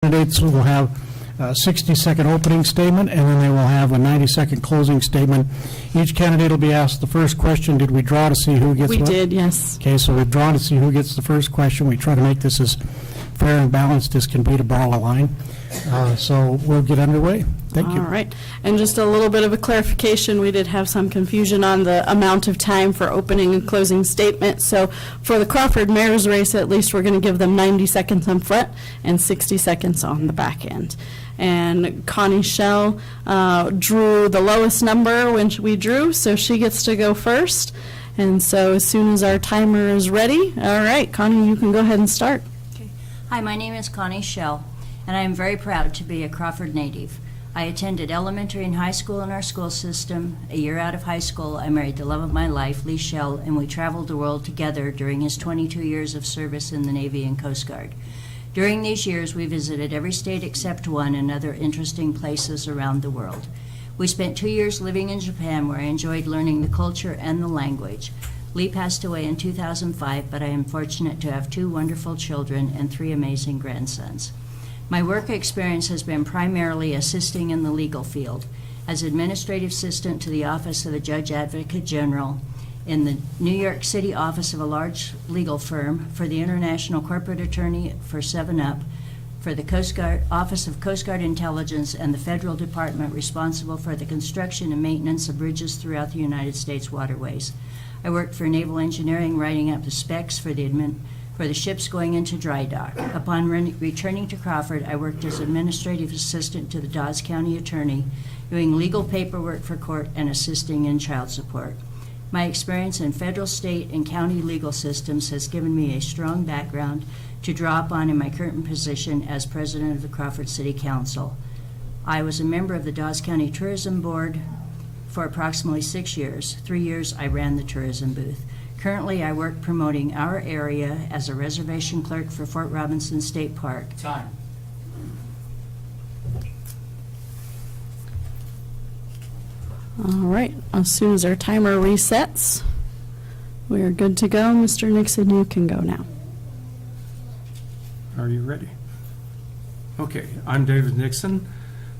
Candidates will have a 60-second opening statement, and then they will have a 90-second closing statement. Each candidate will be asked the first question. Did we draw to see who gets what? We did, yes. Okay, so we've drawn to see who gets the first question. We try to make this as fair and balanced as can be to borrow a line. So we'll get underway. Thank you. All right. And just a little bit of a clarification, we did have some confusion on the amount of time for opening and closing statements. So for the Crawford mayor's race, at least we're going to give them 90 seconds on front and 60 seconds on the back end. And Connie Schell drew the lowest number when we drew, so she gets to go first. And so as soon as our timer is ready, all right, Connie, you can go ahead and start. Okay. Hi, my name is Connie Schell, and I am very proud to be a Crawford native. I attended elementary and high school in our school system. A year out of high school, I married the love of my life, Lee Schell, and we traveled the world together during his 22 years of service in the Navy and Coast Guard. During these years, we visited every state except one and other interesting places around the world. We spent 2 years living in Japan, where I enjoyed learning the culture and the language. Lee passed away in 2005, but I am fortunate to have 2 wonderful children and 3 amazing grandsons. My work experience has been primarily assisting in the legal field, as administrative assistant to the Office of the Judge Advocate General, in the New York City office of a large legal firm, for the International Corporate Attorney for 7-Up, for the Coast Guard, Office of Coast Guard Intelligence, and the federal department responsible for the construction and maintenance of bridges throughout the United States waterways. I worked for Naval Engineering, writing up the specs for the ships going into dry dock. Upon returning to Crawford, I worked as administrative assistant to the Dawes County Attorney, doing legal paperwork for court and assisting in child support. My experience in federal, state, and county legal systems has given me a strong background to draw upon in my current position as president of the Crawford City Council. I was a member of the Dawes County Tourism Board for approximately 6 years. 3 years I ran the tourism booth. Currently, I work promoting our area as a reservation clerk for Fort Robinson State Park. Time. All right. As soon as our timer resets, we are good to go. Mr. Nixon, you can go now. Are you ready? Okay, I'm David Nixon,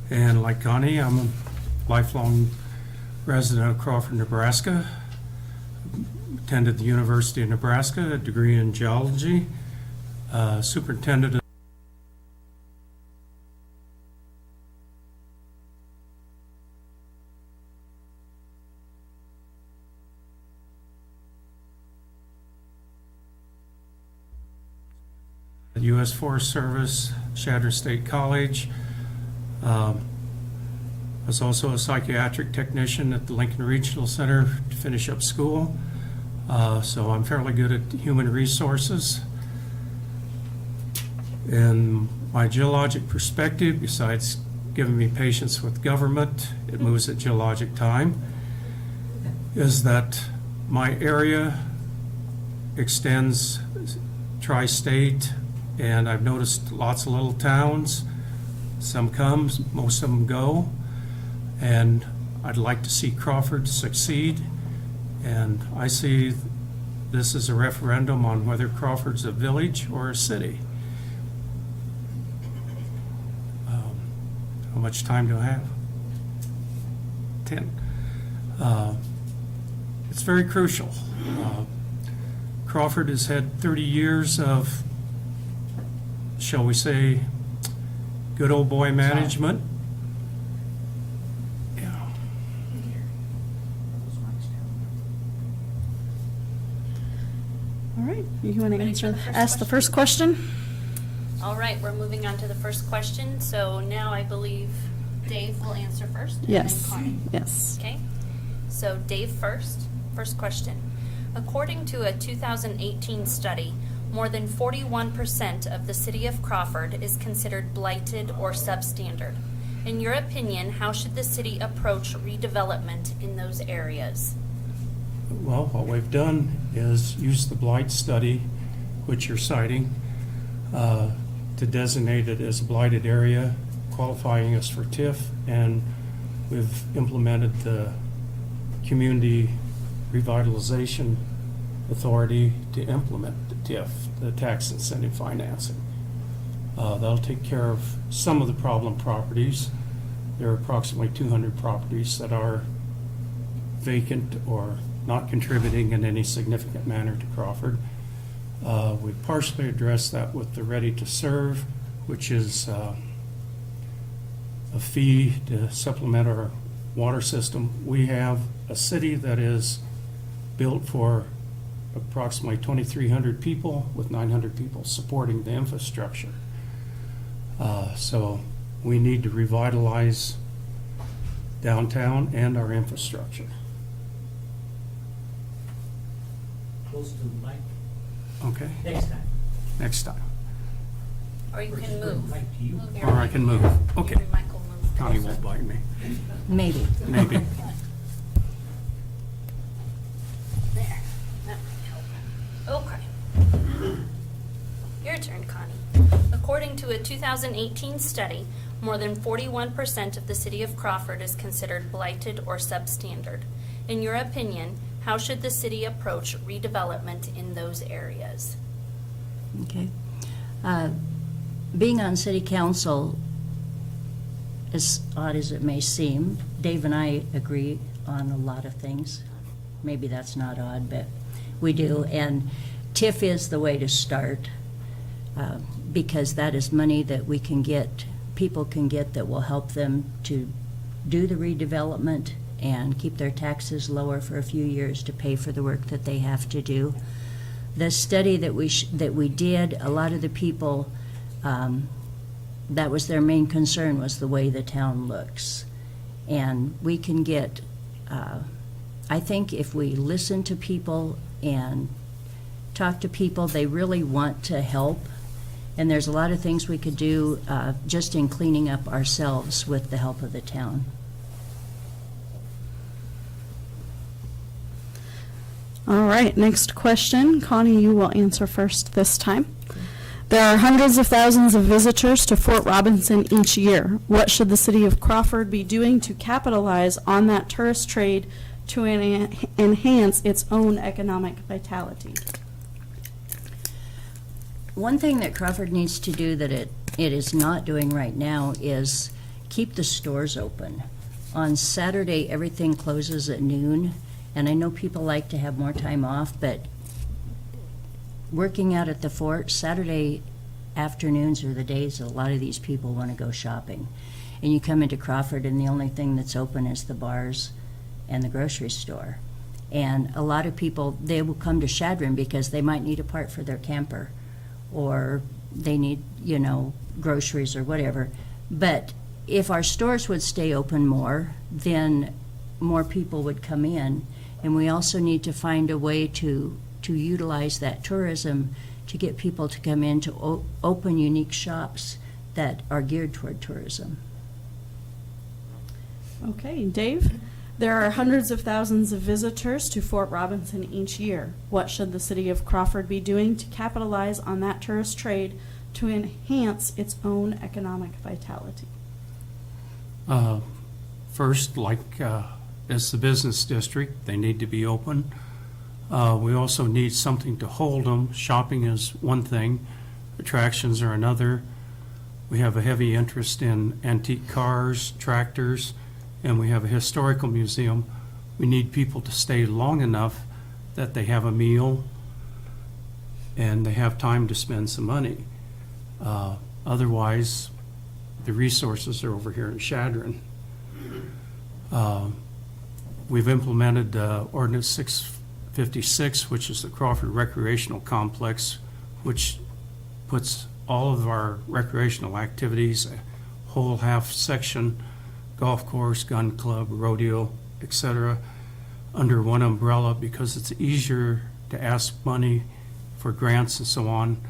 and like Connie, I'm a lifelong resident of Crawford, Nebraska. Attended the University of Nebraska, a degree in geology, superintendent of the U.S. Forest Service, Chadron State College. I was also a psychiatric technician at the Lincoln Regional Center to finish up school. So I'm fairly good at human resources. And my geologic perspective, besides giving me patience with government, it moves at geologic time, is that my area extends tri-state, and I've noticed lots of little towns. Some come, most of them go, and I'd like to see Crawford succeed. And I see this as a referendum on whether Crawford's a village or a city. How much time do I have? 10. It's very crucial. Crawford has had 30 years of, shall we say, good old boy management. All right. You want to ask the first question? All right, we're moving on to the first question. So now I believe Dave will answer first. Yes. And then Connie. Yes. Okay. So Dave first. First question. According to a 2018 study, more than 41% of the city of Crawford is considered blighted or substandard. In your opinion, how should the city approach redevelopment in those areas? Well, what we've done is use the blight study, which you're citing, to designate it as a blighted area, qualifying us for TIF, and we've implemented the Community Revitalization Authority to implement the TIF, the tax incentive financing. That'll take care of some of the problem properties. There are approximately 200 properties that are vacant or not contributing in any significant manner to Crawford. We partially addressed that with the Ready to Serve, which is a fee to supplement our water system. We have a city that is built for approximately 2,300 people with 900 people supporting the infrastructure. So we need to revitalize downtown and our infrastructure. Close to the mic. Okay, Next time. next time. Or you can Bring the move. mic to you. Move your Or I mic. can move. Okay, Your mic will move. Connie won't bite me. Maybe. Maybe. There. That might help. Okay. Your turn, Connie. According to a 2018 study, more than 41% of the city of Crawford is considered blighted or substandard. In your opinion, how should the city approach redevelopment in those areas? Okay. Being on city council, as odd as it may seem, Dave and I agree on a lot of things. Maybe that's not odd, but we do. And TIF is the way to start, because that is money that we can get, people can get, that will help them to do the redevelopment and keep their taxes lower for a few years to pay for the work that they have to do. The study that we did, a lot of the people, that was their main concern, was the way the town looks. And we can get, I think if we listen to people and talk to people, they really want to help. And there's a lot of things we could do just in cleaning up ourselves with the help of the town. All right, next question. Connie, you will answer first this time. There are hundreds of thousands of visitors to Fort Robinson each year. What should the city of Crawford be doing to capitalize on that tourist trade to enhance its own economic vitality? One thing that Crawford needs to do that it is not doing right now is keep the stores open. On Saturday, everything closes at noon, and I know people like to have more time off, but working out at the fort, Saturday afternoons are the days that a lot of these people want to go shopping. And you come into Crawford and the only thing that's open is the bars and the grocery store. And a lot of people, they will come to Chadron because they might need a part for their camper, or they need, groceries or whatever. But if our stores would stay open more, then more people would come in. And we also need to find a way to utilize that tourism to get people to come in to open unique shops that are geared toward tourism. Okay, Dave? There are hundreds of thousands of visitors to Fort Robinson each year. What should the city of Crawford be doing to capitalize on that tourist trade to enhance its own economic vitality? First, as the business district, they need to be open. We also need something to hold them. Shopping is one thing, attractions are another. We have a heavy interest in antique cars, tractors, and we have a historical museum. We need people to stay long enough that they have a meal and they have time to spend some money. Otherwise, the resources are over here in Chadron. We've implemented Ordinance 656, which is the Crawford Recreational Complex, which puts all of our recreational activities, a whole half section, golf course, gun club, rodeo, etc., under one umbrella, because it's easier to ask money for grants and so on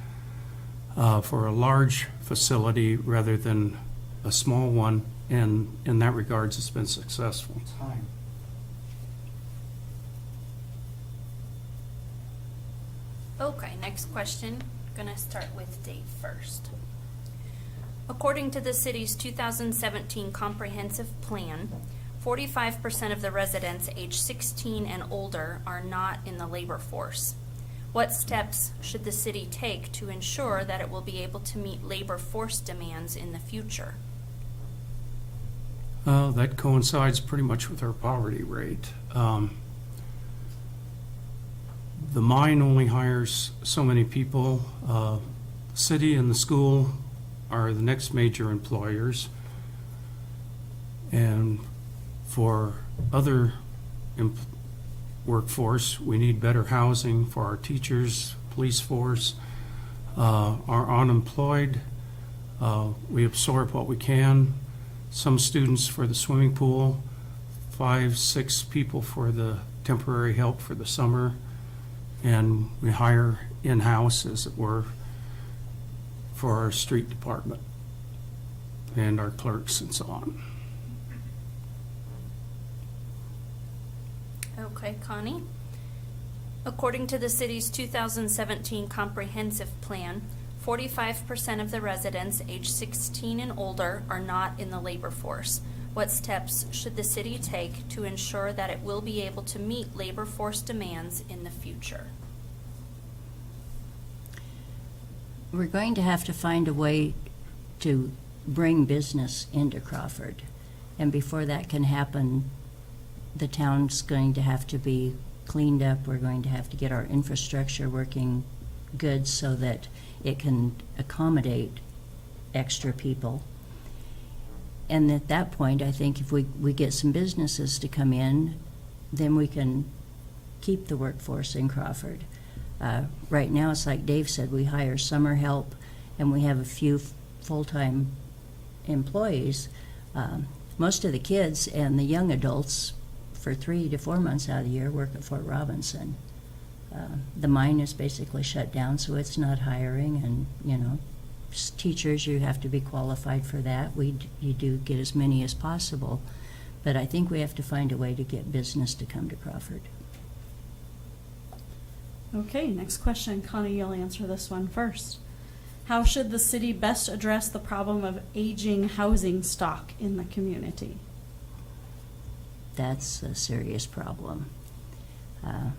for a large facility rather than a small one, and in that regards it's been successful. Time. Okay, next question. Gonna start with Dave first. According to the city's 2017 comprehensive plan, 45% of the residents age 16 and older are not in the labor force. What steps should the city take to ensure that it will be able to meet labor force demands in the future? That coincides pretty much with our poverty rate. The mine only hires so many people. The city and the school are the next major employers. And for other workforce, we need better housing for our teachers, police force. Our unemployed, we absorb what we can. Some students for the swimming pool, 5, 6 people for the temporary help for the summer, and we hire in-house, as it were, for our street department and our clerks and so on. Okay, Connie. According to the city's 2017 comprehensive plan, 45% of the residents aged 16 and older are not in the labor force. What steps should the city take to ensure that it will be able to meet labor force demands in the future? We're going to have to find a way to bring business into Crawford. And before that can happen, the town's going to have to be cleaned up. We're going to have to get our infrastructure working good so that it can accommodate extra people. And at that point, I think if we get some businesses to come in, then we can keep the workforce in Crawford. Right now, it's like Dave said, we hire summer help and we have a few full-time employees. Most of the kids and the young adults for 3 to 4 months out of the year work at Fort Robinson. The mine is basically shut down, so it's not hiring, and teachers, you have to be qualified for that. You do get as many as possible, but I think we have to find a way to get business to come to Crawford. Okay, next question. Connie, you'll answer this one first. How should the city best address the problem of aging housing stock in the community? That's a serious problem.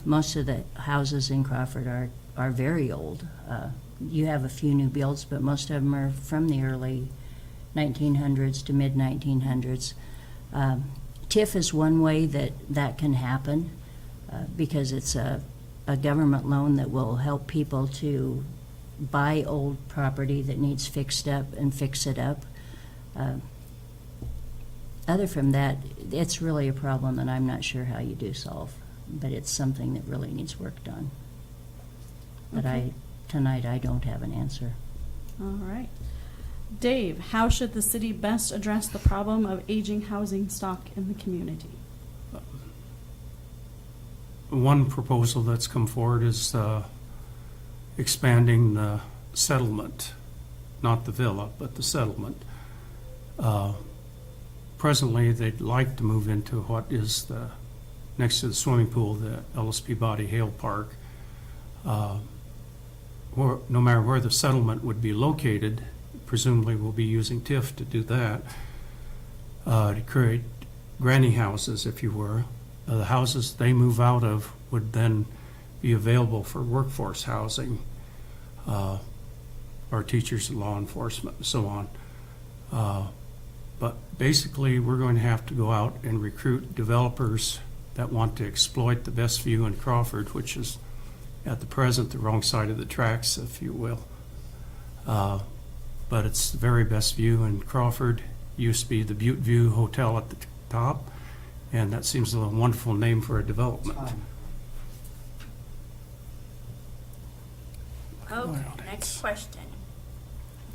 Most of the houses in Crawford are very old. You have a few new builds, but most of them are from the early 1900s to mid-1900s. TIF is one way that can happen because it's a government loan that will help people to buy old property that needs fixed up and fix it up. Other from that, it's really a problem that I'm not sure how you do solve, but it's something that really needs work done. But Okay. Tonight I don't have an answer. All right. Dave, how should the city best address the problem of aging housing stock in the community? One proposal that's come forward is expanding the settlement, not the villa, but the settlement. Presently, they'd like to move into what is next to the swimming pool, the LSP Body Hale Park. No matter where the settlement would be located, presumably we'll be using TIF to do that, to create granny houses, if you were. The houses they move out of would then be available for workforce housing, our teachers and law enforcement and so on. But basically, we're going to have to go out and recruit developers that want to exploit the best view in Crawford, which is at the present the wrong side of the tracks, if you will. But it's the very best view in Crawford. Used to be the Butte View Hotel at the top, and that seems a wonderful name for a development. Okay, next question.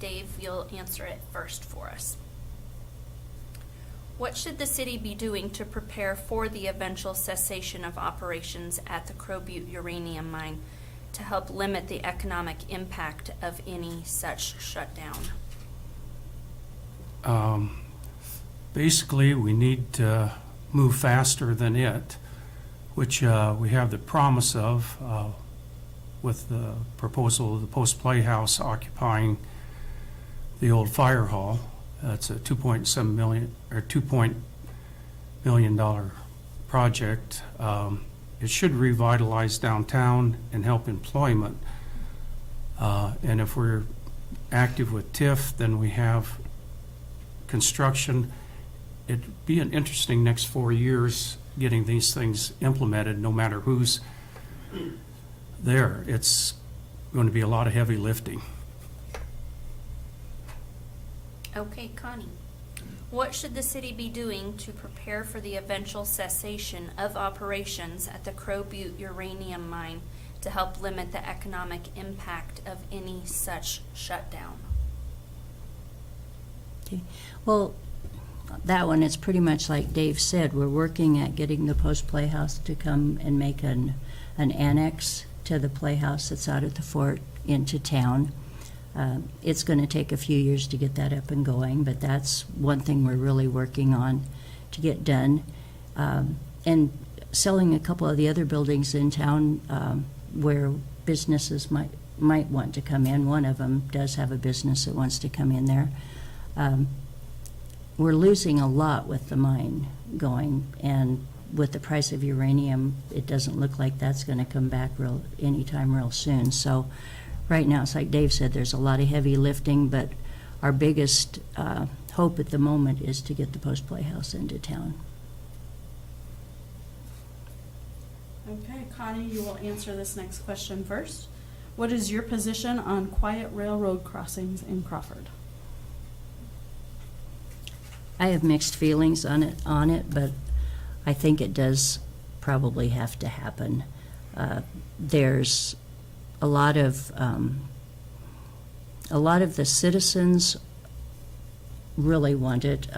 Dave, you'll answer it first for us. What should the city be doing to prepare for the eventual cessation of operations at the Crow Butte uranium mine to help limit the economic impact of any such shutdown? Basically, we need to move faster than it, which we have the promise of with the proposal of the Post Playhouse occupying the old fire hall. It's a $2.7 million or $2 million project. it should revitalize downtown and help employment. And if we're active with TIF, then we have construction. It'd be an interesting next 4 years getting these things implemented, no matter who's there. It's going to be a lot of heavy lifting. Okay, Connie. What should the city be doing to prepare for the eventual cessation of operations at the Crow Butte uranium mine to help limit the economic impact of any such shutdown? Okay. Well, that one, it's pretty much like Dave said. We're working at getting the Post Playhouse to come and make an annex to the playhouse that's out at the fort into town. It's going to take a few years to get that up and going, but that's one thing we're really working on to get done. And selling a couple of the other buildings in town where businesses might want to come in. One of them does have a business that wants to come in there. We're losing a lot with the mine going, and with the price of uranium, it doesn't look like that's going to come back anytime real soon. So right now, it's like Dave said, there's a lot of heavy lifting, but our biggest hope at the moment is to get the Post Playhouse into town. Okay, Connie, you will answer this next question first. What is your position on quiet railroad crossings in Crawford? I have mixed feelings on it, but I think it does probably have to happen. There's a lot of the citizens really want it.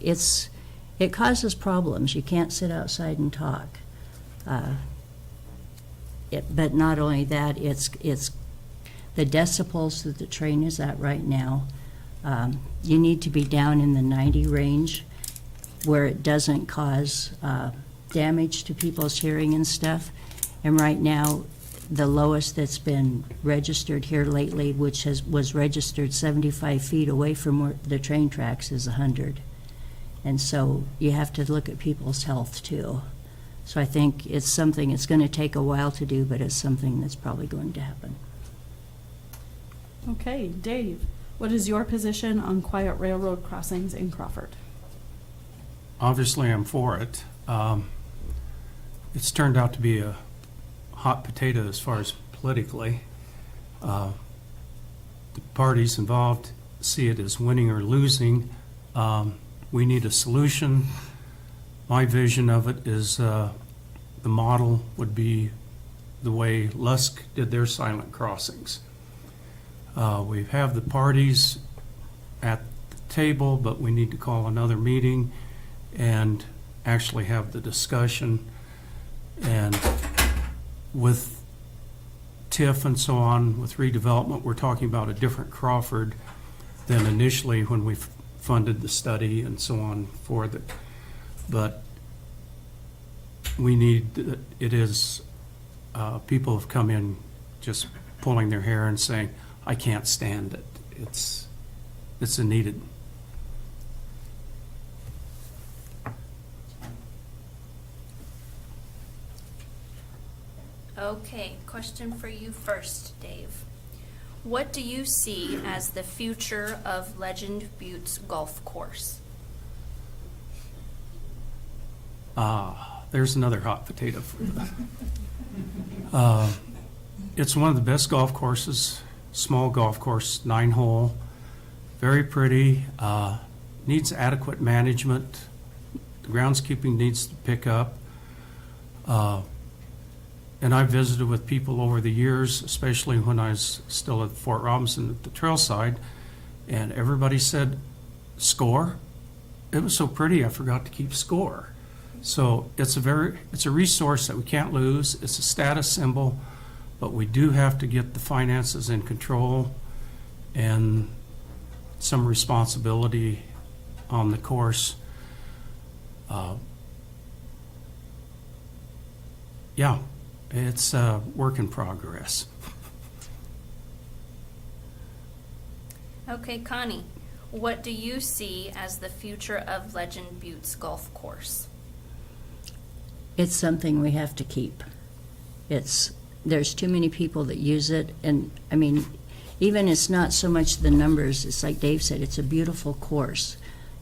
It causes problems. You can't sit outside and talk. But not only that, it's the decibels that the train is at right now. You need to be down in the 90 range where it doesn't cause damage to people's hearing and stuff. And right now, the lowest that's been registered here lately, which was registered 75 feet away from where the train tracks, is 100. And so you have to look at people's health too. So I think it's something, it's going to take a while to do, but it's something that's probably going to happen. Okay, Dave, what is your position on quiet railroad crossings in Crawford? Obviously, I'm for it. It's turned out to be a hot potato as far as politically. The parties involved see it as winning or losing. We need a solution. My vision of it is the model would be the way Lusk did their silent crossings. We have the parties at the table, but we need to call another meeting and actually have the discussion. And with TIF and so on, with redevelopment, we're talking about a different Crawford than initially when we funded the study and so on for the, but we need, it is, people have come in just pulling their hair and saying, I can't stand it. It's a needed. Okay, question for you first, Dave. What do you see as the future of Legend Butte's golf course? There's another hot potato for you. It's one of the best golf courses, small golf course, 9-hole, very pretty, needs adequate management. The groundskeeping needs to pick up. And I've visited with people over the years, especially when I was still at Fort Robinson at the trail side, and everybody said, score? It was so pretty, I forgot to keep score. So it's a resource that we can't lose. It's a status symbol, but we do have to get the finances in control and some responsibility on the course. Yeah, it's a work in progress. Okay, Connie, what do you see as the future of Legend Butte's golf course? It's something we have to keep. There's too many people that use it, and I mean, even it's not so much the numbers, it's like Dave said, it's a beautiful course.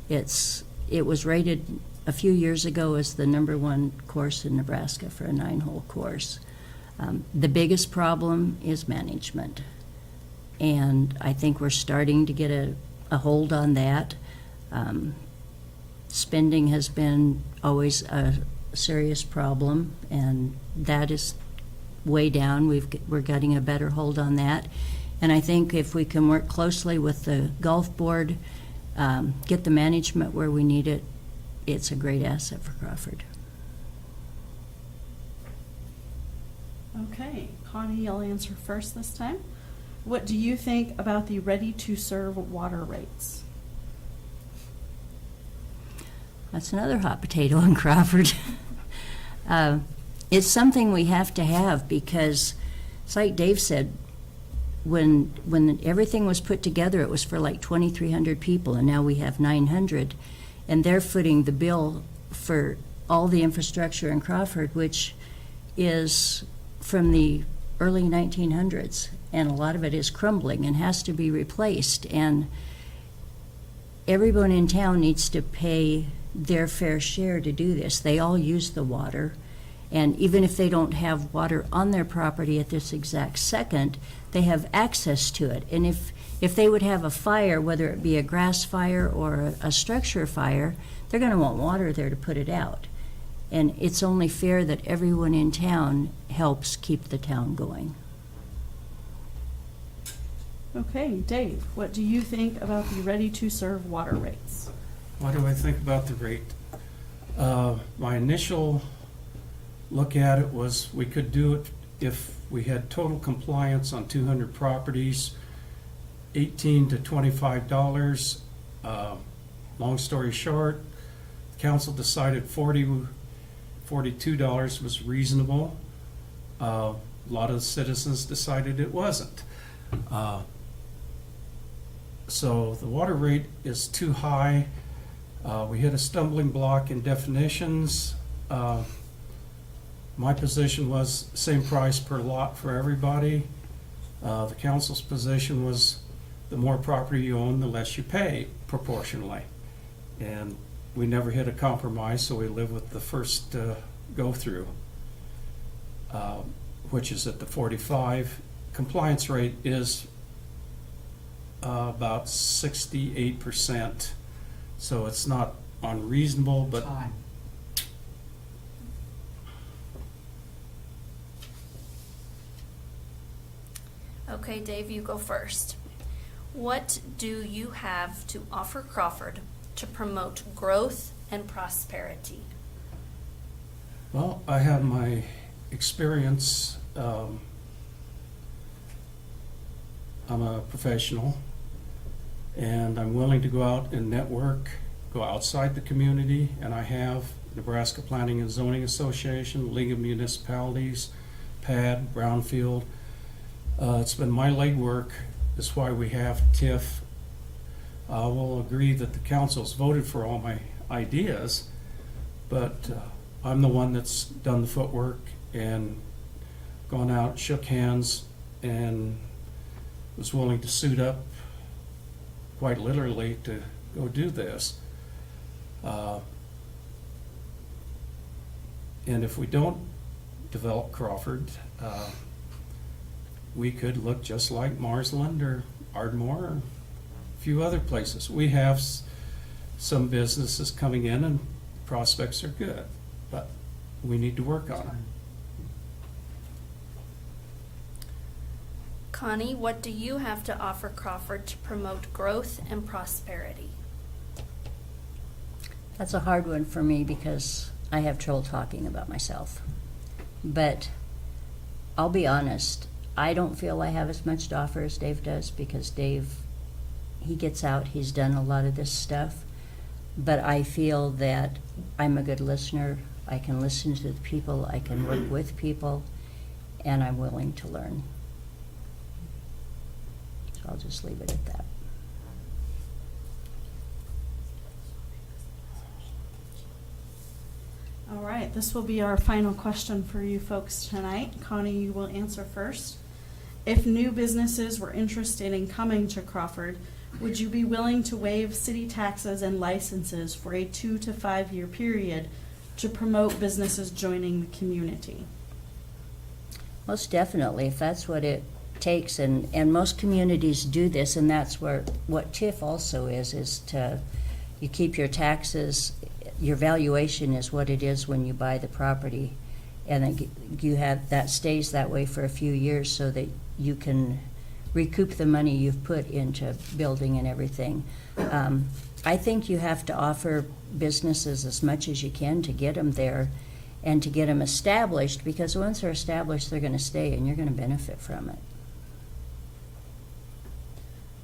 It was rated a few years ago as the #1 course in Nebraska for a 9-hole course. The biggest problem is management, and I think we're starting to get a hold on that. Spending has been always a serious problem, and that is way down. We're getting a better hold on that. And I think if we can work closely with the golf board, get the management where we need it, it's a great asset for Crawford. Okay, Connie, you'll answer first this time. What do you think about the ready-to-serve water rates? That's another hot potato in Crawford. It's something we have to have because, it's like Dave said, when everything was put together, it was for like 2,300 people, and now we have 900, and they're footing the bill for all the infrastructure in Crawford, which is from the early 1900s, and a lot of it is crumbling and has to be replaced, and everyone in town needs to pay their fair share to do this. They all use the water, and even if they don't have water on their property at this exact second, they have access to it. And if they would have a fire, whether it be a grass fire or a structure fire, they're going to want water there to put it out. And it's only fair that everyone in town helps keep the town going. Okay, Dave, what do you think about the ready-to-serve water rates? What do I think about the rate? My initial look at it was we could do it if we had total compliance on 200 properties, $18 to $25. Long story short, the council decided $42 was reasonable. A lot of the citizens decided it wasn't. So the water rate is too high. We hit a stumbling block in definitions. My position was same price per lot for everybody. The council's position was the more property you own, the less you pay proportionally. And we never hit a compromise, so we live with the first go-through, which is at the 45. Compliance rate is about 68%. So it's not unreasonable, but Okay, Dave, you go first. What do you have to offer Crawford to promote growth and prosperity? well, I have my experience. I'm a professional, and I'm willing to go out and network, go outside the community, and I have Nebraska Planning and Zoning Association, League of Municipalities, PAD, Brownfield. It's been my legwork. That's why we have TIF. I will agree that the council's voted for all my ideas, but I'm the one that's done the footwork and gone out, shook hands, and was willing to suit up, quite literally, to go do this. And if we don't develop Crawford, we could look just like Marsland or Ardmore or a few other places. We have some businesses coming in and prospects are good, but we need to work on them. Connie, what do you have to offer Crawford to promote growth and prosperity? That's a hard one for me because I have trouble talking about myself. But I'll be honest, I don't feel I have as much to offer as Dave does because Dave, he gets out, he's done a lot of this stuff. But I feel that I'm a good listener. I can listen to the people, I can work with people, and I'm willing to learn. So I'll just leave it at that. All right. right, this will be our final question for you folks tonight. Connie, you will answer first. If new businesses were interested in coming to Crawford, would you be willing to waive city taxes and licenses for a 2 to 5 year period to promote businesses joining the community? Most definitely, if that's what it takes, and most communities do this, and that's what TIF also is to, you keep your taxes, your valuation is what it is when you buy the property, and then you have, that stays that way for a few years so that you can recoup the money you've put into building and everything. I think you have to offer businesses as much as you can to get them there and to get them established, because once they're established, they're going to stay and you're going to benefit from it.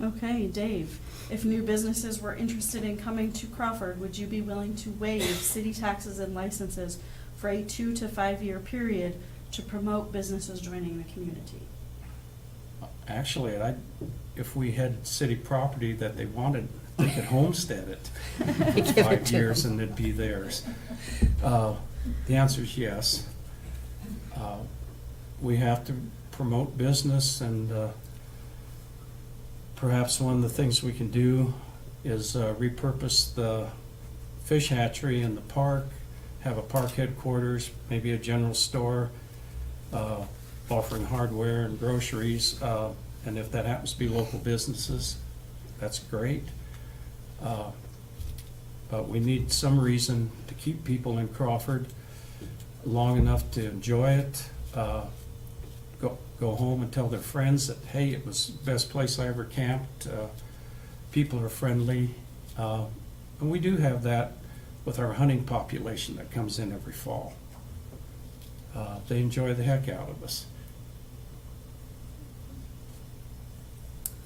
Okay, Dave, if new businesses were interested in coming to Crawford, would you be willing to waive city taxes and licenses for a 2 to 5 year period to promote businesses joining the community? Actually, if we had city property that they wanted, they could homestead it Give for it 5 to years them. and it'd be theirs. The answer is yes. We have to promote business, and perhaps one of the things we can do is repurpose the fish hatchery in the park, have a park headquarters, maybe a general store, offering hardware and groceries, and if that happens to be local businesses, that's great. But we need some reason to keep people in Crawford long enough to enjoy it, go home and tell their friends that, hey, it was the best place I ever camped. People are friendly. And we do have that with our hunting population that comes in every fall. They enjoy the heck out of us.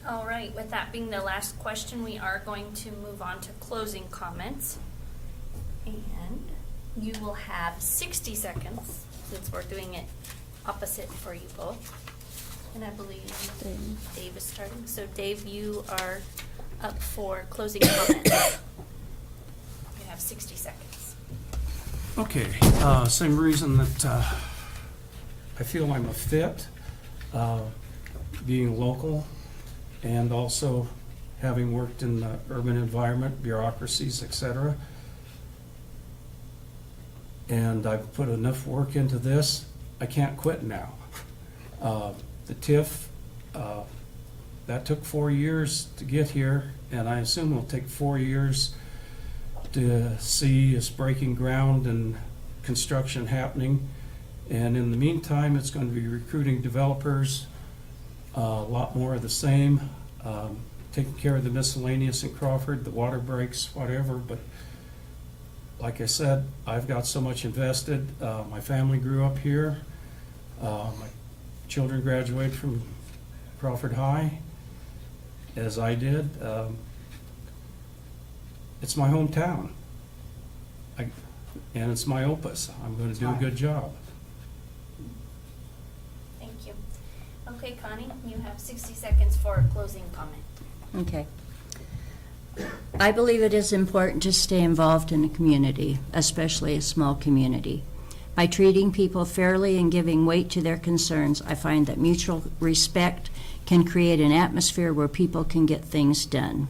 All right, with that being the last question, we are going to move on to closing comments. And you will have 60 seconds, since we're doing it opposite for you both. And I believe Dave is starting. So Dave, you are up for closing comments. You have 60 seconds. Okay, same reason that I feel I'm a fit, being local, and also having worked in the urban environment, bureaucracies, etc. And I've put enough work into this, I can't quit now. The TIF, that took 4 years to get here, and I assume it'll take 4 years to see us breaking ground and construction happening. And in the meantime, it's going to be recruiting developers, a lot more of the same, taking care of the miscellaneous in Crawford, the water breaks, whatever. But like I said, I've got so much invested. My family grew up here. My children graduated from Crawford High, as I did. It's my hometown, and it's my opus. I'm going to do a good job. Thank you. Okay, Connie, you have 60 seconds for a closing comment. Okay. I believe it is important to stay involved in a community, especially a small community. By treating people fairly and giving weight to their concerns, I find that mutual respect can create an atmosphere where people can get things done.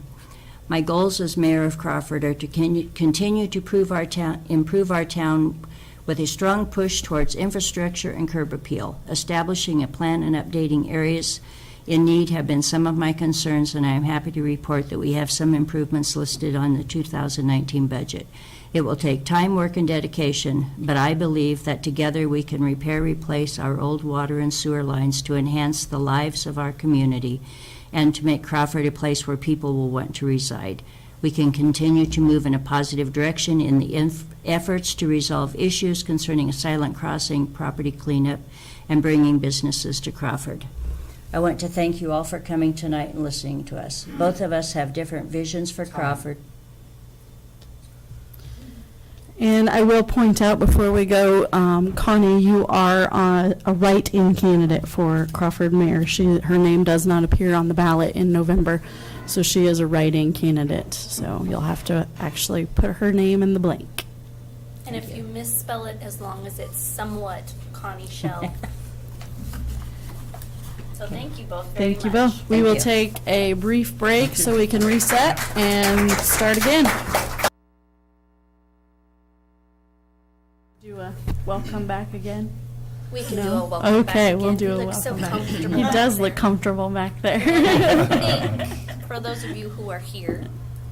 My goals as mayor of Crawford are to continue to improve our town with a strong push towards infrastructure and curb appeal. Establishing a plan and updating areas in need have been some of my concerns, and I am happy to report that we have some improvements listed on the 2019 budget. It will take time, work, and dedication, but I believe that together we can replace our old water and sewer lines to enhance the lives of our community and to make Crawford a place where people will want to reside. We can continue to move in a positive direction in the efforts to resolve issues concerning a silent crossing, property cleanup, and bringing businesses to Crawford. I want to thank you all for coming tonight and listening to us. Both of us have different visions for Crawford. And I will point out before we go, Connie, you are a write-in candidate for Crawford Mayor. Her name does not appear on the ballot in November, so she is a write-in candidate. So you'll have to actually put her name in the blank. And if you misspell it, as long as it's somewhat Connie Shell. So thank you both very much. Thank you both. We will take a brief break so we can reset and start again. Do a welcome back again. We can No? do a welcome back Okay, again. we'll do He a looks so welcome back. comfortable He back does there. look comfortable back there. I think, for those of you who are here,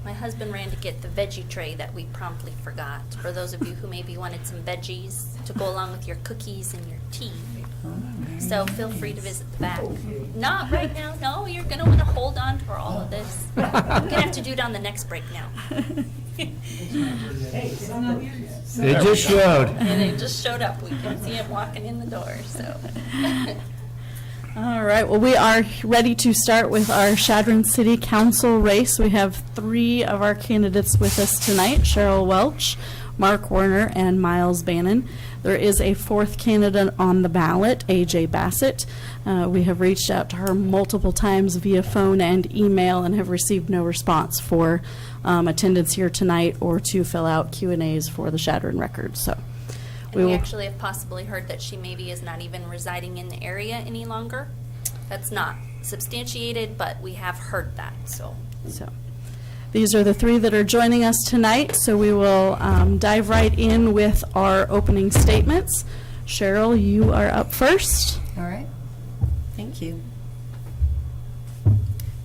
my husband ran to get the veggie tray that we promptly forgot. For those of you who maybe wanted some veggies to go along with your cookies and your tea. So feel free to visit the back. Not right now. No, you're going to want to hold on for all of this. We're going to have to do it on the next break now. It just showed. And it just showed up. We can see him walking in the door, so. All right, well, we are ready to start with our Chadron City Council race. We have 3 of our candidates with us tonight, Cheryl Welch, Mark Werner, and Miles Bannon. There is a 4th candidate on the ballot, AJ Bassett. We have reached out to her multiple times via phone and email and have received no response for attendance here tonight or to fill out Q&As for the Chadron Record. So And we actually have possibly heard that she maybe is not even residing in the area any longer. That's not substantiated, but we have heard that, so. These are the 3 that are joining us tonight, so we will dive right in with our opening statements. Cheryl, you are up first. All right. Thank you.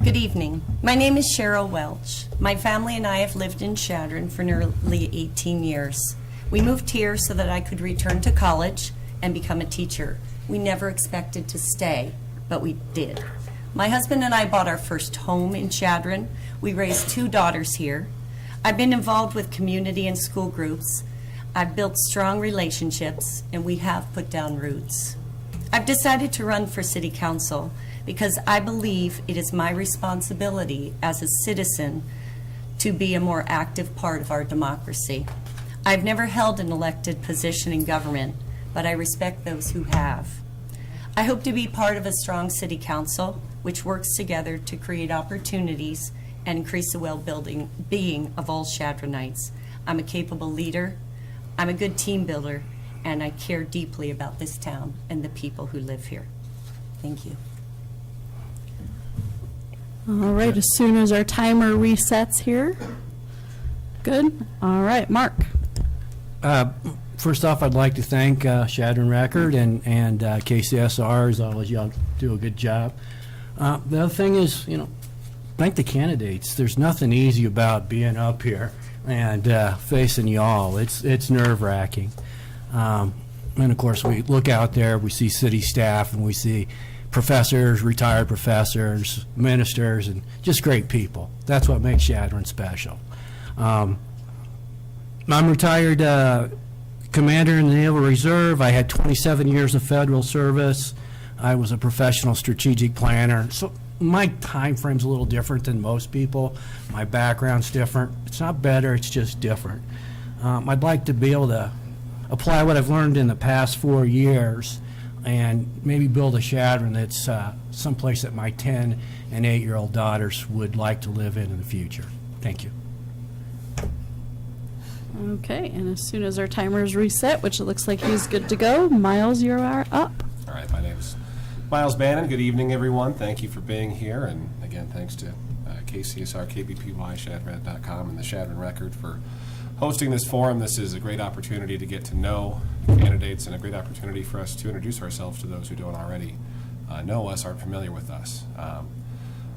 Good evening. My name is Cheryl Welch. My family and I have lived in Chadron for nearly 18 years. We moved here so that I could return to college and become a teacher. We never expected to stay, but we did. My husband and I bought our first home in Chadron. We raised 2 daughters here. I've been involved with community and school groups. I've built strong relationships, and we have put down roots. I've decided to run for city council because I believe it is my responsibility as a citizen to be a more active part of our democracy. I've never held an elected position in government, but I respect those who have. I hope to be part of a strong city council which works together to create opportunities and increase the well-being of all Chadronites. I'm a capable leader, I'm a good team builder, and I care deeply about this town and the people who live here. Thank you. All right, as soon as our timer resets here. Good. All right, Mark. First off, I'd like to thank Chadron Record and KCSR, as always. Y'all do a good job. The other thing is, thank the candidates. There's nothing easy about being up here and facing y'all. It's nerve-wracking. And of course, we look out there, we see city staff, and we see professors, retired professors, ministers, and just great people. That's what makes Chadron special. I'm retired commander in the Naval Reserve. I had 27 years of federal service. I was a professional strategic planner. So my time frame's a little different than most people. My background's different. It's not better, it's just different. I'd like to be able to apply what I've learned in the past 4 years and maybe build a Chadron that's someplace that my 10 and 8-year-old daughters would like to live in the future. Thank you. Okay, and as soon as our timer is reset, which it looks like he's good to go, Miles, you are up. All right, my name is Miles Bannon. Good evening, everyone. Thank you for being here. And again, thanks to KCSR, KBPY, Chadron.com, and the Chadron Record for hosting this forum. This is a great opportunity to get to know candidates and a great opportunity for us to introduce ourselves to those who don't already know us, aren't familiar with us.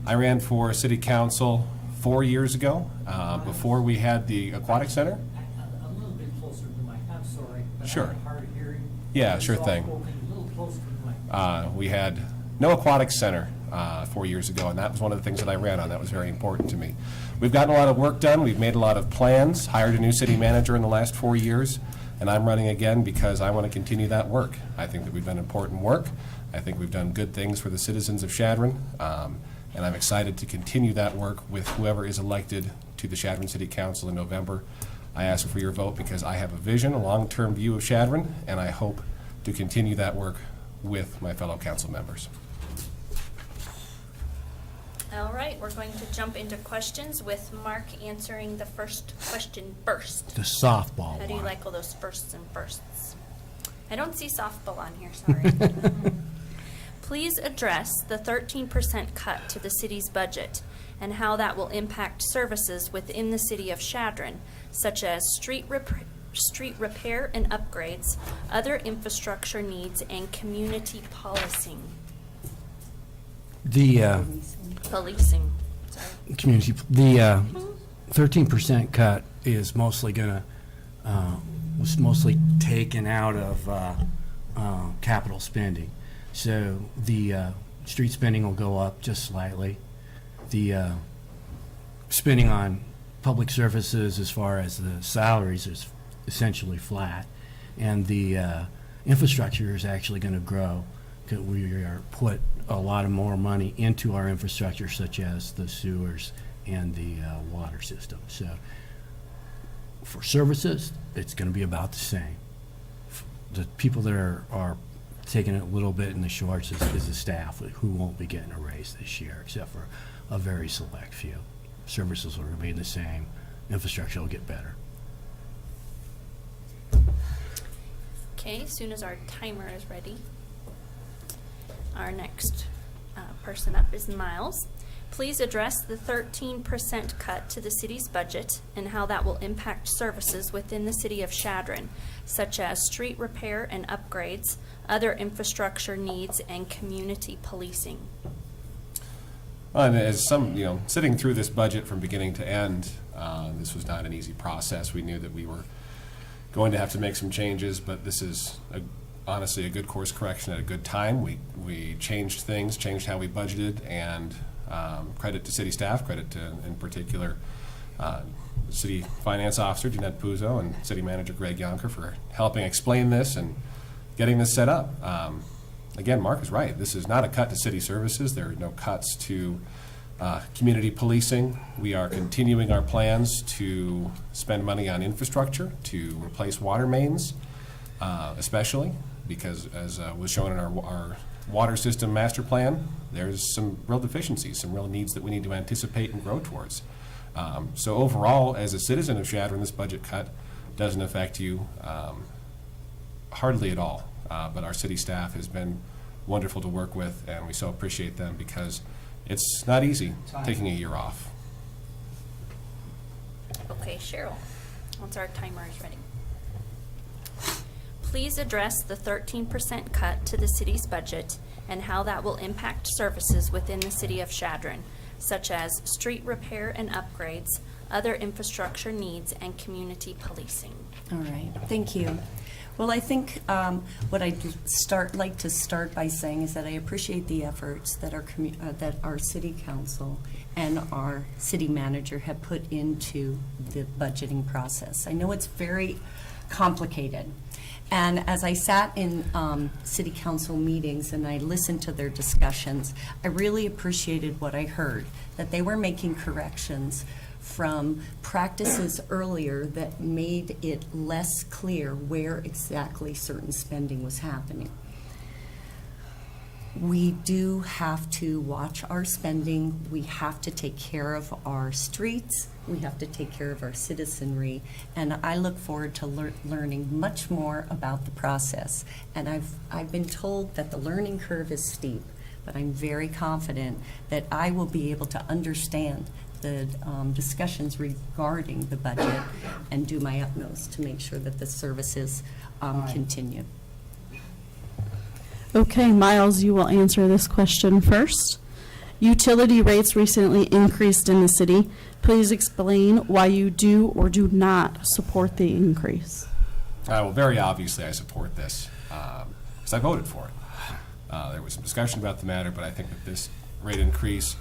I ran for city council 4 years ago, before we had the aquatic center. A little bit closer to the mic, I'm sorry. But Sure. I have hard of hearing. Yeah, sure It's thing. all spoken a little closer to the mic. We had no aquatic center 4 years ago, and that was one of the things that I ran on. That was very important to me. We've gotten a lot of work done. We've made a lot of plans, hired a new city manager in the last 4 years, and I'm running again because I want to continue that work. I think that we've done important work. I think we've done good things for the citizens of Chadron, and I'm excited to continue that work with whoever is elected to the Chadron City Council in November. I ask for your vote because I have a vision, a long-term view of Chadron, and I hope to continue that work with my fellow council members. All right, we're going to jump into questions with Mark answering the first question first. The softball How do you one. like all those firsts and firsts? I don't see softball on here, sorry. Please address the 13% cut to the city's budget and how that will impact services within the city of Chadron, such as street repair and upgrades, other infrastructure needs, and community policing. The Policing, sorry. community, the 13% cut is mostly gonna, was mostly taken out of capital spending. So the street spending will go up just slightly. The spending on public services as far as the salaries is essentially flat. And the infrastructure is actually going to grow. 'Cause we are put a lot of more money into our infrastructure, such as the sewers and the water system. So for services, it's going to be about the same. The people that are taking it a little bit in the shorts is the staff, who won't be getting a raise this year, except for a very select few. Services will remain the same. Infrastructure will get better. Okay, as soon as our timer is ready. Our next person up is Miles. Please address the 13% cut to the city's budget and how that will impact services within the city of Chadron, such as street repair and upgrades, other infrastructure needs, and community policing. Well, and as sitting through this budget from beginning to end, this was not an easy process. We knew that we were going to have to make some changes, but this is honestly a good course correction at a good time. We changed things, changed how we budgeted, and credit to city staff, credit to, in particular, City Finance Officer Jeanette Puzo and City Manager Greg Yonker for helping explain this and getting this set up. Again, Mark is right. This is not a cut to city services. There are no cuts to community policing. We are continuing our plans to spend money on infrastructure, to replace water mains, especially because, as was shown in our water system master plan, there's some real deficiencies, some real needs that we need to anticipate and grow towards. So overall, as a citizen of Chadron, this budget cut doesn't affect you hardly at all. But our city staff has been wonderful to work with, and we so appreciate them because it's not easy taking a year off. Okay, Cheryl, once our timer is ready. Please address the 13% cut to the city's budget and how that will impact services within the city of Chadron, such as street repair and upgrades, other infrastructure needs, and community policing. All right, thank you. Well, I think what I'd like to start by saying is that I appreciate the efforts that our city council and our city manager have put into the budgeting process. I know it's very complicated. And as I sat in city council meetings and I listened to their discussions, I really appreciated what I heard, that they were making corrections from practices earlier that made it less clear where exactly certain spending was happening. We do have to watch our spending. We have to take care of our streets. We have to take care of our citizenry. And I look forward to learning much more about the process. And I've been told that the learning curve is steep, but I'm very confident that I will be able to understand the discussions regarding the budget and do my utmost to make sure that the services continue. Okay, Miles, you will answer this question first. Utility rates recently increased in the city. Please explain why you do or do not support the increase. Well, very obviously I support this because I voted for it. There was some discussion about the matter, but I think that this rate increase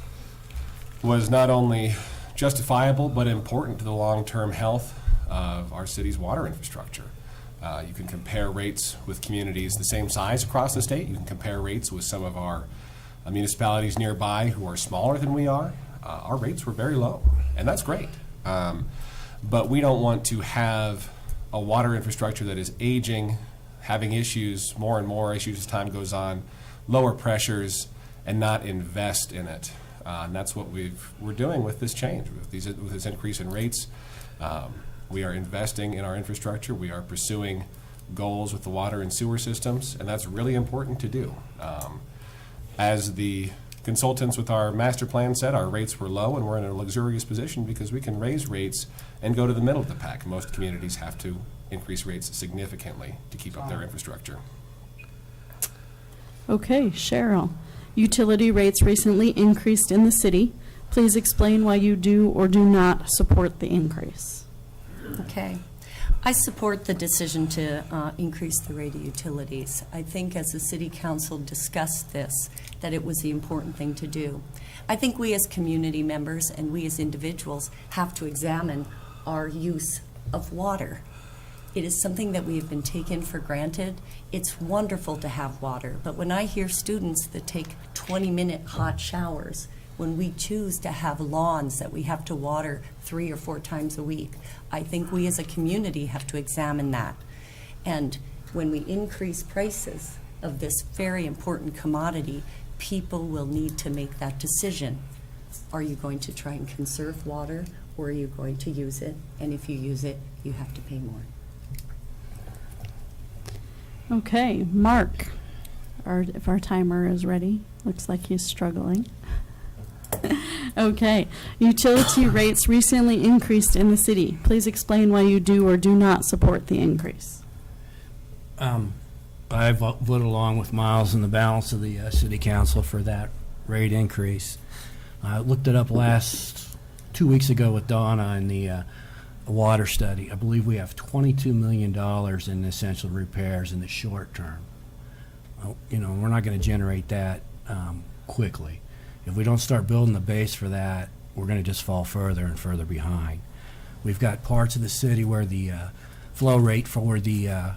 was not only justifiable but important to the long-term health of our city's water infrastructure. You can compare rates with communities the same size across the state. You can compare rates with some of our municipalities nearby who are smaller than we are. Our rates were very low, and that's great. But we don't want to have a water infrastructure that is aging, having issues, more and more issues as time goes on, lower pressures, and not invest in it. And that's what we're doing with this change, with this increase in rates. We are investing in our infrastructure. We are pursuing goals with the water and sewer systems, and that's really important to do. As the consultants with our master plan said, our rates were low, and we're in a luxurious position because we can raise rates and go to the middle of the pack. Most communities have to increase rates significantly to keep up their infrastructure. Okay, Cheryl. Utility rates recently increased in the city. Please explain why you do or do not support the increase. Okay. I support the decision to increase the rate of utilities. I think as the city council discussed this, that it was the important thing to do. I think we as community members and we as individuals have to examine our use of water. It is something that we have been taken for granted. It's wonderful to have water, but when I hear students that take 20-minute hot showers, when we choose to have lawns that we have to water 3 or 4 times a week, I think we as a community have to examine that. And when we increase prices of this very important commodity, people will need to make that decision. Are you going to try and conserve water, or are you going to use it? And if you use it, you have to pay more. Okay, Mark, if our timer is ready, looks like he's struggling. Okay, utility rates recently increased in the city. Please explain why you do or do not support the increase. I voted along with Miles and the balance of the city council for that rate increase. I looked it up 2 weeks ago with Donna in the water study. I believe we have $22 million in essential repairs in the short term. You know, we're not going to generate that quickly. If we don't start building the base for that, we're going to just fall further and further behind. We've got parts of the city where the flow rate for the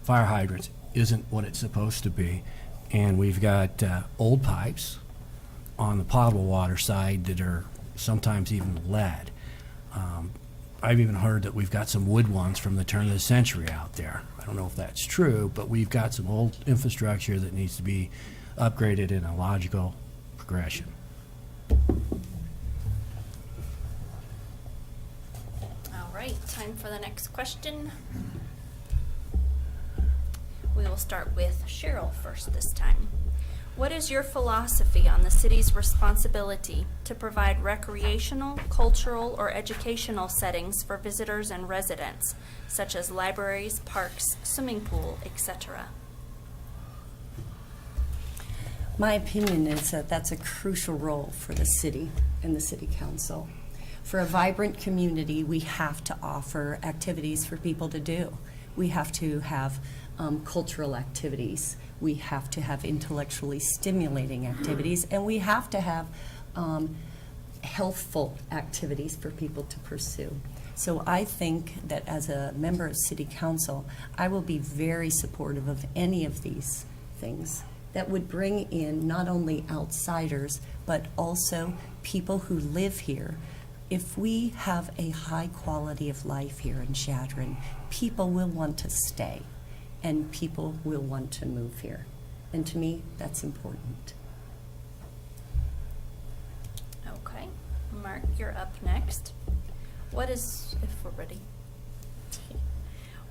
fire hydrants isn't what it's supposed to be, and we've got old pipes on the potable water side that are sometimes even lead. I've even heard that we've got some wood ones from the turn of the century out there. I don't know if that's true, but we've got some old infrastructure that needs to be upgraded in a logical progression. All right, time for the next question. We will start with Cheryl first this time. What is your philosophy on the city's responsibility to provide recreational, cultural, or educational settings for visitors and residents, such as libraries, parks, swimming pool, etc.? My opinion is that that's a crucial role for the city and the city council. For a vibrant community, we have to offer activities for people to do. We have to have cultural activities. We have to have intellectually stimulating activities, and we have to have healthful activities for people to pursue. So I think that as a member of City Council, I will be very supportive of any of these things that would bring in not only outsiders, but also people who live here. If we have a high quality of life here in Chadron, people will want to stay, and people will want to move here. And to me, that's important. Okay, Mark, you're up next. If we're ready.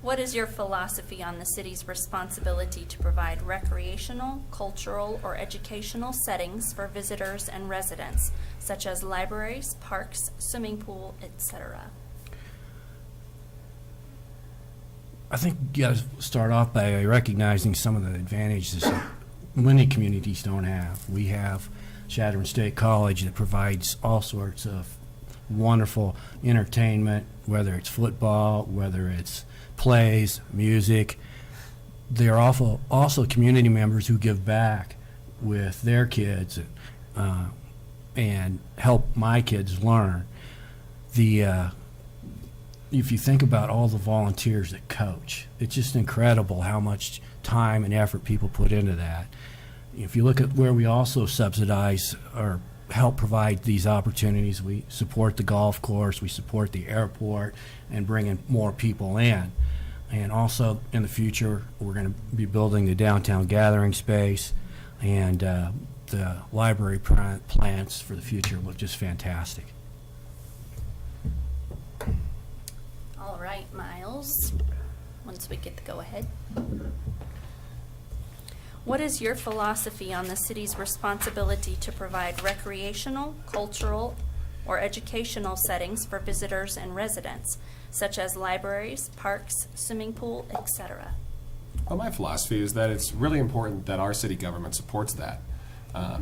What is your philosophy on the city's responsibility to provide recreational, cultural, or educational settings for visitors and residents, such as libraries, parks, swimming pool, etc.? I think you got to start off by recognizing some of the advantages that many communities don't have. We have Chadron State College that provides all sorts of wonderful entertainment, whether it's football, whether it's plays, music. They're also community members who give back with their kids and help my kids learn. If you think about all the volunteers that coach, it's just incredible how much time and effort people put into that. If you look at where we also subsidize or help provide these opportunities, we support the golf course, we support the airport, and bringing more people in. And also in the future, we're going to be building the downtown gathering space and the library plans for the future look just fantastic. All right, Miles, once we get the go-ahead. What is your philosophy on the city's responsibility to provide recreational, cultural, or educational settings for visitors and residents, such as libraries, parks, swimming pool, etc.? Well, my philosophy is that it's really important that our city government supports that,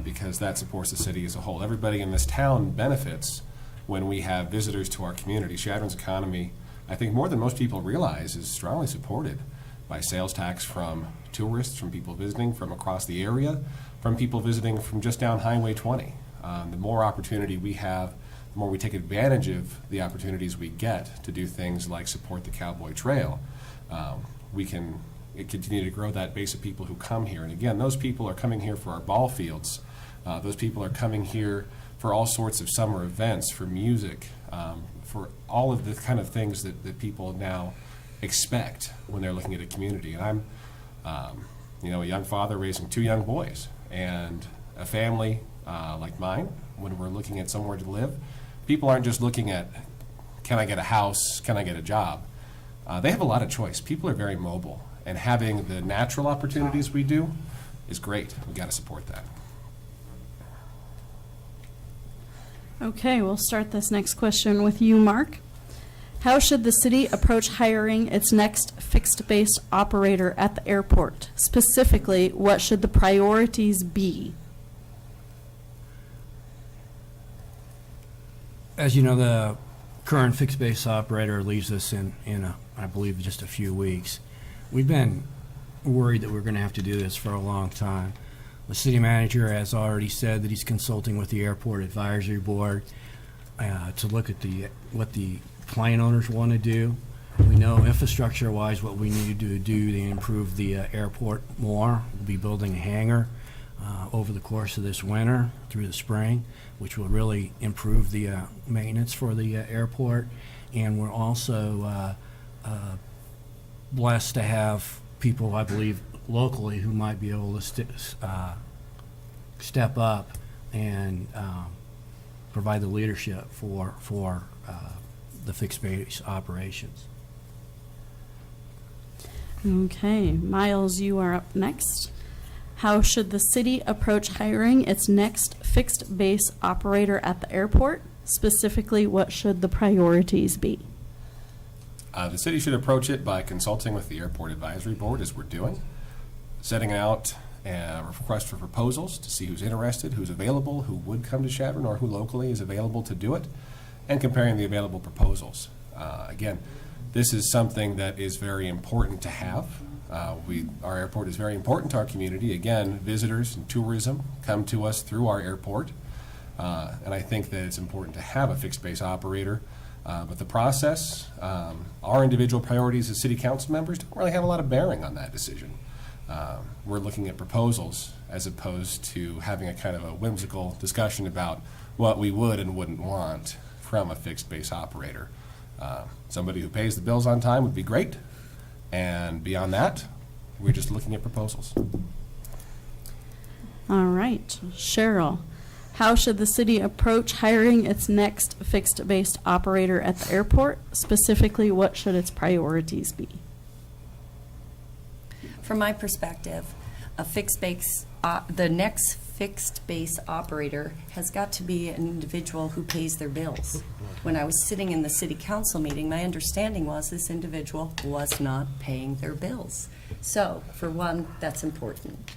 because that supports the city as a whole. Everybody in this town benefits when we have visitors to our community. Chadron's economy, I think more than most people realize, is strongly supported by sales tax from tourists, from people visiting from across the area, from people visiting from just down Highway 20. The more opportunity we have, the more we take advantage of the opportunities we get to do things like support the Cowboy Trail. We can continue to grow that base of people who come here. And again, those people are coming here for our ball fields. Those people are coming here for all sorts of summer events, for music, for all of the kind of things that people now expect when they're looking at a community. And I'm, a young father raising 2 young boys, and a family like mine, when we're looking at somewhere to live, people aren't just looking at, can I get a house, can I get a job? They have a lot of choice. People are very mobile, and having the natural opportunities we do is great. We got to support that. Okay, we'll start this next question with you, Mark. How should the city approach hiring its next fixed-base operator at the airport? Specifically, what should the priorities be? As you know, the current fixed-base operator leaves us in I believe, just a few weeks. We've been worried that we're going to have to do this for a long time. The city manager has already said that he's consulting with the airport advisory board to look at what the plane owners want to do. We know infrastructure-wise what we need to do to improve the airport more. We'll be building a hangar over the course of this winter through the spring, which will really improve the maintenance for the airport. And we're also blessed to have people, I believe, locally who might be able to step up and provide the leadership for the fixed base operations. Okay, Miles, you are up next. How should the city approach hiring its next fixed base operator at the airport? Specifically, what should the priorities be? The city should approach it by consulting with the airport advisory board, as we're doing, setting out a request for proposals to see who's interested, who's available, who would come to Chadron, or who locally is available to do it, and comparing the available proposals. Again, this is something that is very important to have. Our airport is very important to our community. Again, visitors and tourism come to us through our airport, and I think that it's important to have a fixed base operator. But the process, our individual priorities as city council members don't really have a lot of bearing on that decision. We're looking at proposals as opposed to having a kind of a whimsical discussion about what we would and wouldn't want from a fixed base operator. Somebody who pays the bills on time would be great, and beyond that, we're just looking at proposals. All right, Cheryl. How should the city approach hiring its next fixed-base operator at the airport? Specifically, what should its priorities be? From my perspective, the next fixed-base operator has got to be an individual who pays their bills. When I was sitting in the city council meeting, my understanding was this individual was not paying their bills. So, for one, that's important.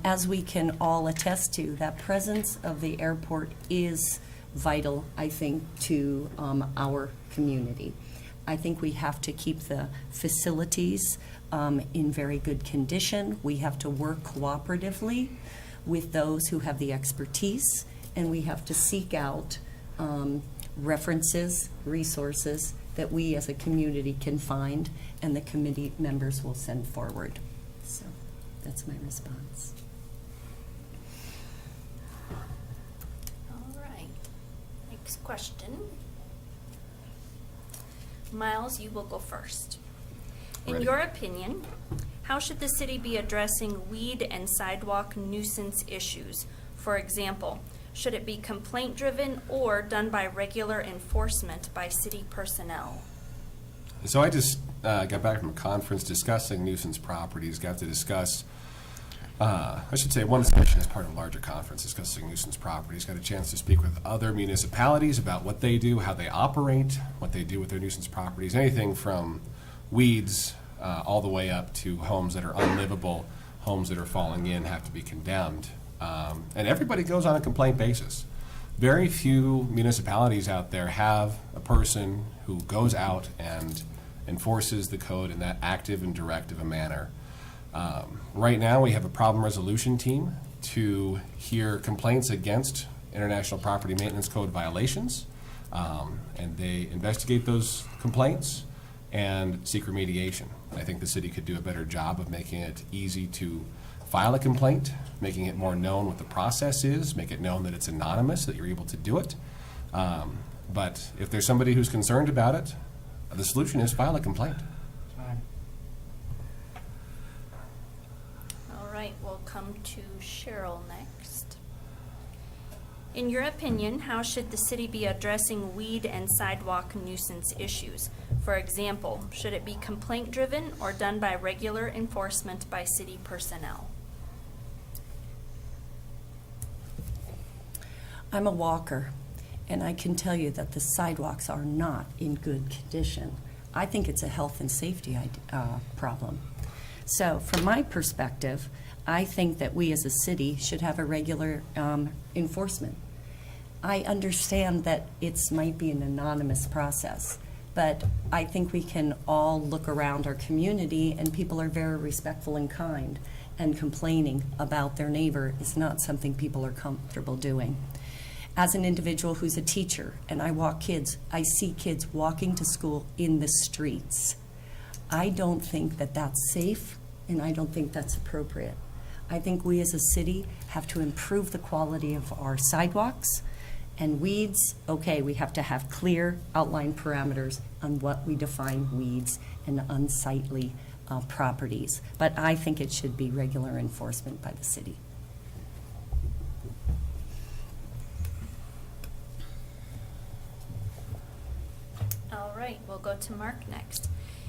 As we can all attest to, that presence of the airport is vital, I think, to our community. I think we have to keep the facilities in very good condition. We have to work cooperatively with those who have the expertise, and we have to seek out references, resources that we as a community can find and the committee members will send forward. So that's my response. All right. Next question. Miles, you will go first. In Ready. your opinion, how should the city be addressing weed and sidewalk nuisance issues? For example, should it be complaint-driven or done by regular enforcement by city personnel? So I just got back from a conference discussing nuisance properties, got to discuss, I should say one session as part of a larger conference discussing nuisance properties, got a chance to speak with other municipalities about what they do, how they operate, what they do with their nuisance properties, anything from weeds all the way up to homes that are unlivable, homes that are falling in have to be condemned. And everybody goes on a complaint basis. Very few municipalities out there have a person who goes out and enforces the code in that active and directive a manner. Right now, we have a problem resolution team to hear complaints against International Property Maintenance Code violations, and they investigate those complaints and seek remediation. I think the city could do a better job of making it easy to file a complaint, making it more known what the process is, make it known that it's anonymous, that you're able to do it. But if there's somebody who's concerned about it, the solution is file a complaint. All right, we'll come to Cheryl next. In your opinion, how should the city be addressing weed and sidewalk nuisance issues? For example, should it be complaint-driven or done by regular enforcement by city personnel? I'm a walker, and I can tell you that the sidewalks are not in good condition. I think it's a health and safety problem. So from my perspective, I think that we as a city should have a regular enforcement. I understand that it might be an anonymous process, but I think we can all look around our community and people are very respectful and kind, and complaining about their neighbor is not something people are comfortable doing. As an individual who's a teacher and I walk kids, I see kids walking to school in the streets. I don't think that that's safe, and I don't think that's appropriate. I think we as a city have to improve the quality of our sidewalks. And weeds, okay, we have to have clear outline parameters on what we define weeds and unsightly properties. But I think it should be regular enforcement by the city. All right, we'll go to Mark next.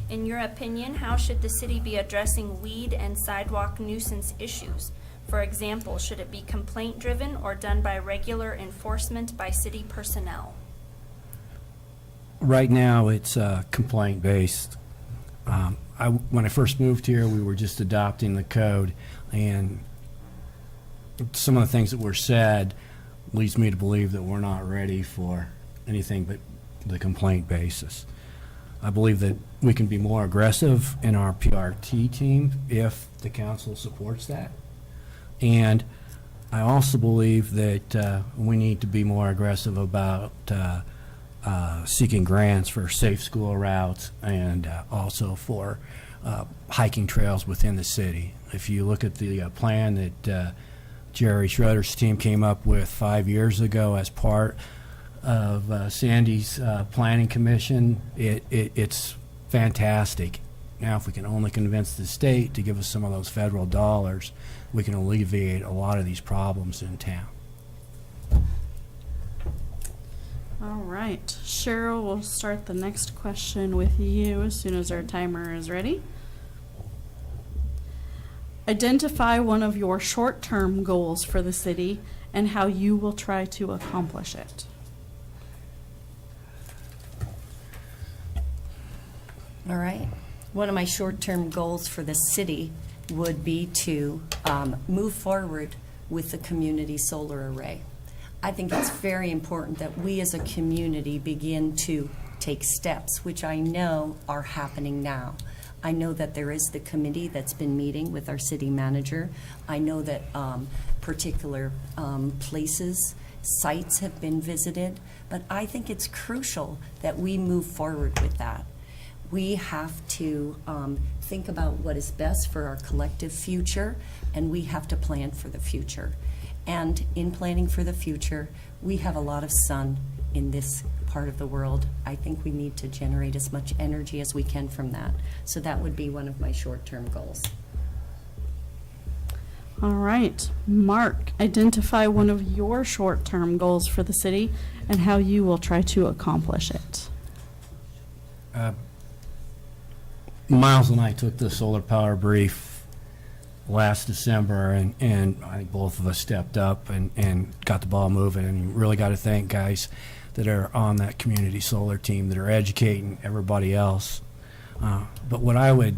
In your opinion, how should the city be addressing weed and sidewalk nuisance issues? For example, should it be complaint-driven or done by regular enforcement by city personnel? Right now, it's complaint-based. When I first moved here, we were just adopting the code, and some of the things that were said leads me to believe that we're not ready for anything but the complaint basis. I believe that we can be more aggressive in our PRT team if the council supports that. And I also believe that we need to be more aggressive about seeking grants for safe school routes and also for hiking trails within the city. If you look at the plan that Jerry Schroeder's team came up with 5 years ago as part of Sandy's planning commission, it's fantastic. Now, if we can only convince the state to give us some of those federal dollars, we can alleviate a lot of these problems in town. All right, Cheryl, we'll start the next question with you as soon as our timer is ready. Identify one of your short-term goals for the city and how you will try to accomplish it. All right. One of my short-term goals for the city would be to move forward with the community solar array. I think it's very important that we as a community begin to take steps, which I know are happening now. I know that there is the committee that's been meeting with our city manager. I know that particular places, sites have been visited, but I think it's crucial that we move forward with that. We have to think about what is best for our collective future, and we have to plan for the future. And in planning for the future, we have a lot of sun in this part of the world. I think we need to generate as much energy as we can from that. So that would be one of my short-term goals. All right. Mark, identify one of your short-term goals for the city and how you will try to accomplish it. Miles and I took the solar power brief last December, and I think both of us stepped up and got the ball moving, and you really got to thank guys that are on that community solar team that are educating everybody else. But what I would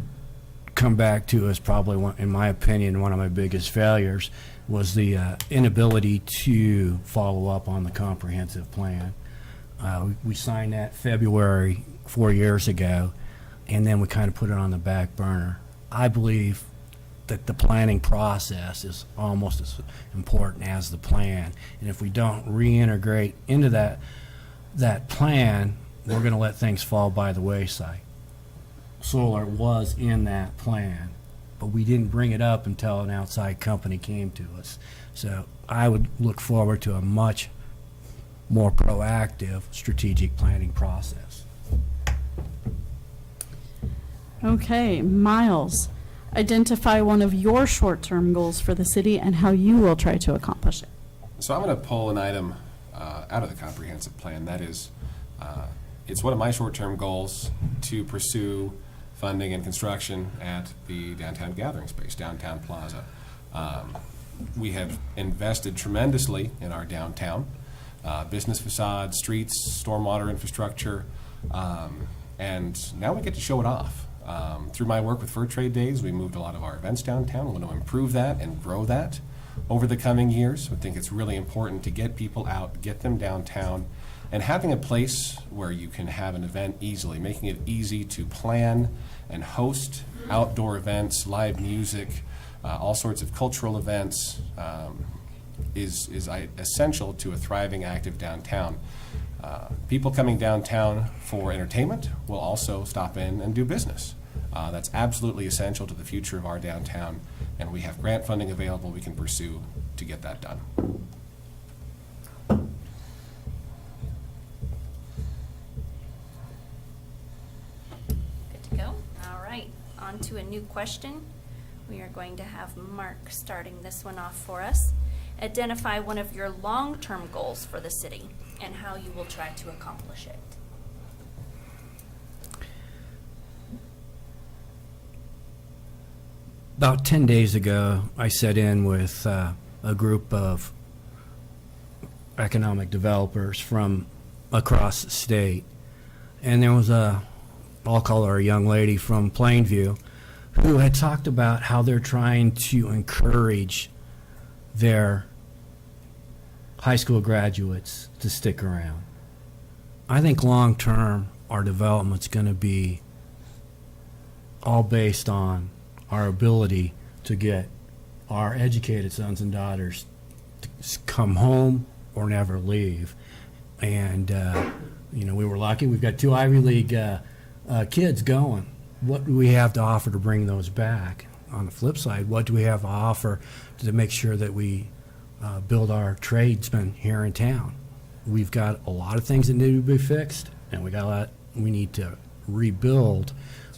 come back to is probably, in my opinion, one of my biggest failures was the inability to follow up on the comprehensive plan. We signed that February 4 years ago, and then we kind of put it on the back burner. I believe that the planning process is almost as important as the plan, and if we don't reintegrate into that plan, we're going to let things fall by the wayside. Solar was in that plan, but we didn't bring it up until an outside company came to us. So I would look forward to a much more proactive strategic planning process. Okay, Miles, identify one of your short-term goals for the city and how you will try to accomplish it. So I'm going to pull an item out of the comprehensive plan. That is, it's one of my short-term goals to pursue funding and construction at the downtown gathering space, Downtown Plaza. We have invested tremendously in our downtown, business facades, streets, stormwater infrastructure, and now we get to show it off. Through my work with Fur Trade Days, we moved a lot of our events downtown. We want to improve that and grow that over the coming years. I think it's really important to get people out, get them downtown, and having a place where you can have an event easily, making it easy to plan and host outdoor events, live music, all sorts of cultural events is essential to a thriving, active downtown. People coming downtown for entertainment will also stop in and do business. That's absolutely essential to the future of our downtown, and we have grant funding available we can pursue to get that done. Good to go. All right, on to a new question. We are going to have Mark starting this one off for us. Identify one of your long-term goals for the city and how you will try to accomplish it. About 10 days ago, I sat in with a group of economic developers from across the state, and there was I'll call her a young lady from Plainview, who had talked about how they're trying to encourage their high school graduates to stick around. I think long-term, our development's going to be all based on our ability to get our educated sons and daughters to come home or never leave. And, we were lucky. We've got 2 Ivy League kids going. What do we have to offer to bring those back? On the flip side, what do we have to offer to make sure that we build our tradesmen here in town? We've got a lot of things that need to be fixed, and we need to rebuild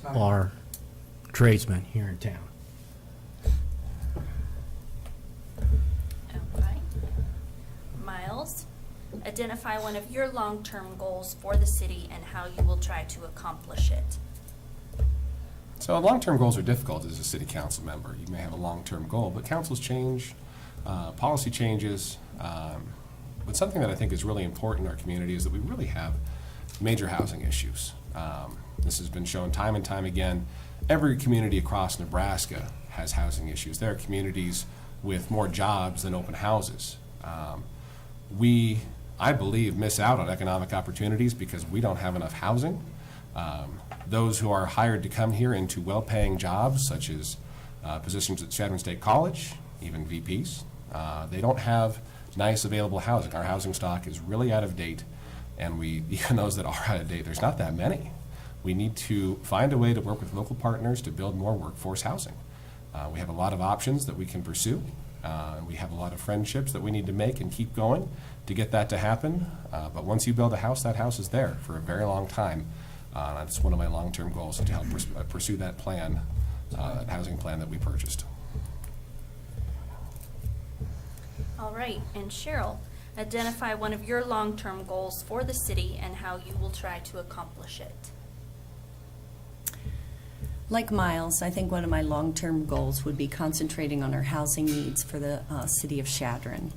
our tradesmen here in town. Okay. Miles, identify one of your long-term goals for the city and how you will try to accomplish it. So long-term goals are difficult as a city council member. You may have a long-term goal, but councils change, policy changes. But something that I think is really important in our community is that we really have major housing issues. This has been shown time and time again. Every community across Nebraska has housing issues. There are communities with more jobs than open houses. We, I believe, miss out on economic opportunities because we don't have enough housing. Those who are hired to come here into well-paying jobs, such as positions at Chadron State College, even VPs, they don't have nice available housing. Our housing stock is really out of date, and even those that are out of date, there's not that many. We need to find a way to work with local partners to build more workforce housing. We have a lot of options that we can pursue. We have a lot of friendships that we need to make and keep going to get that to happen. But once you build a house, that house is there for a very long time. That's one of my long-term goals, to help pursue that plan, that housing plan that we purchased. All right, and Cheryl, identify one of your long-term goals for the city and how you will try to accomplish it. Like Miles, I think one of my long-term goals would be concentrating on our housing needs for the city of Chadron.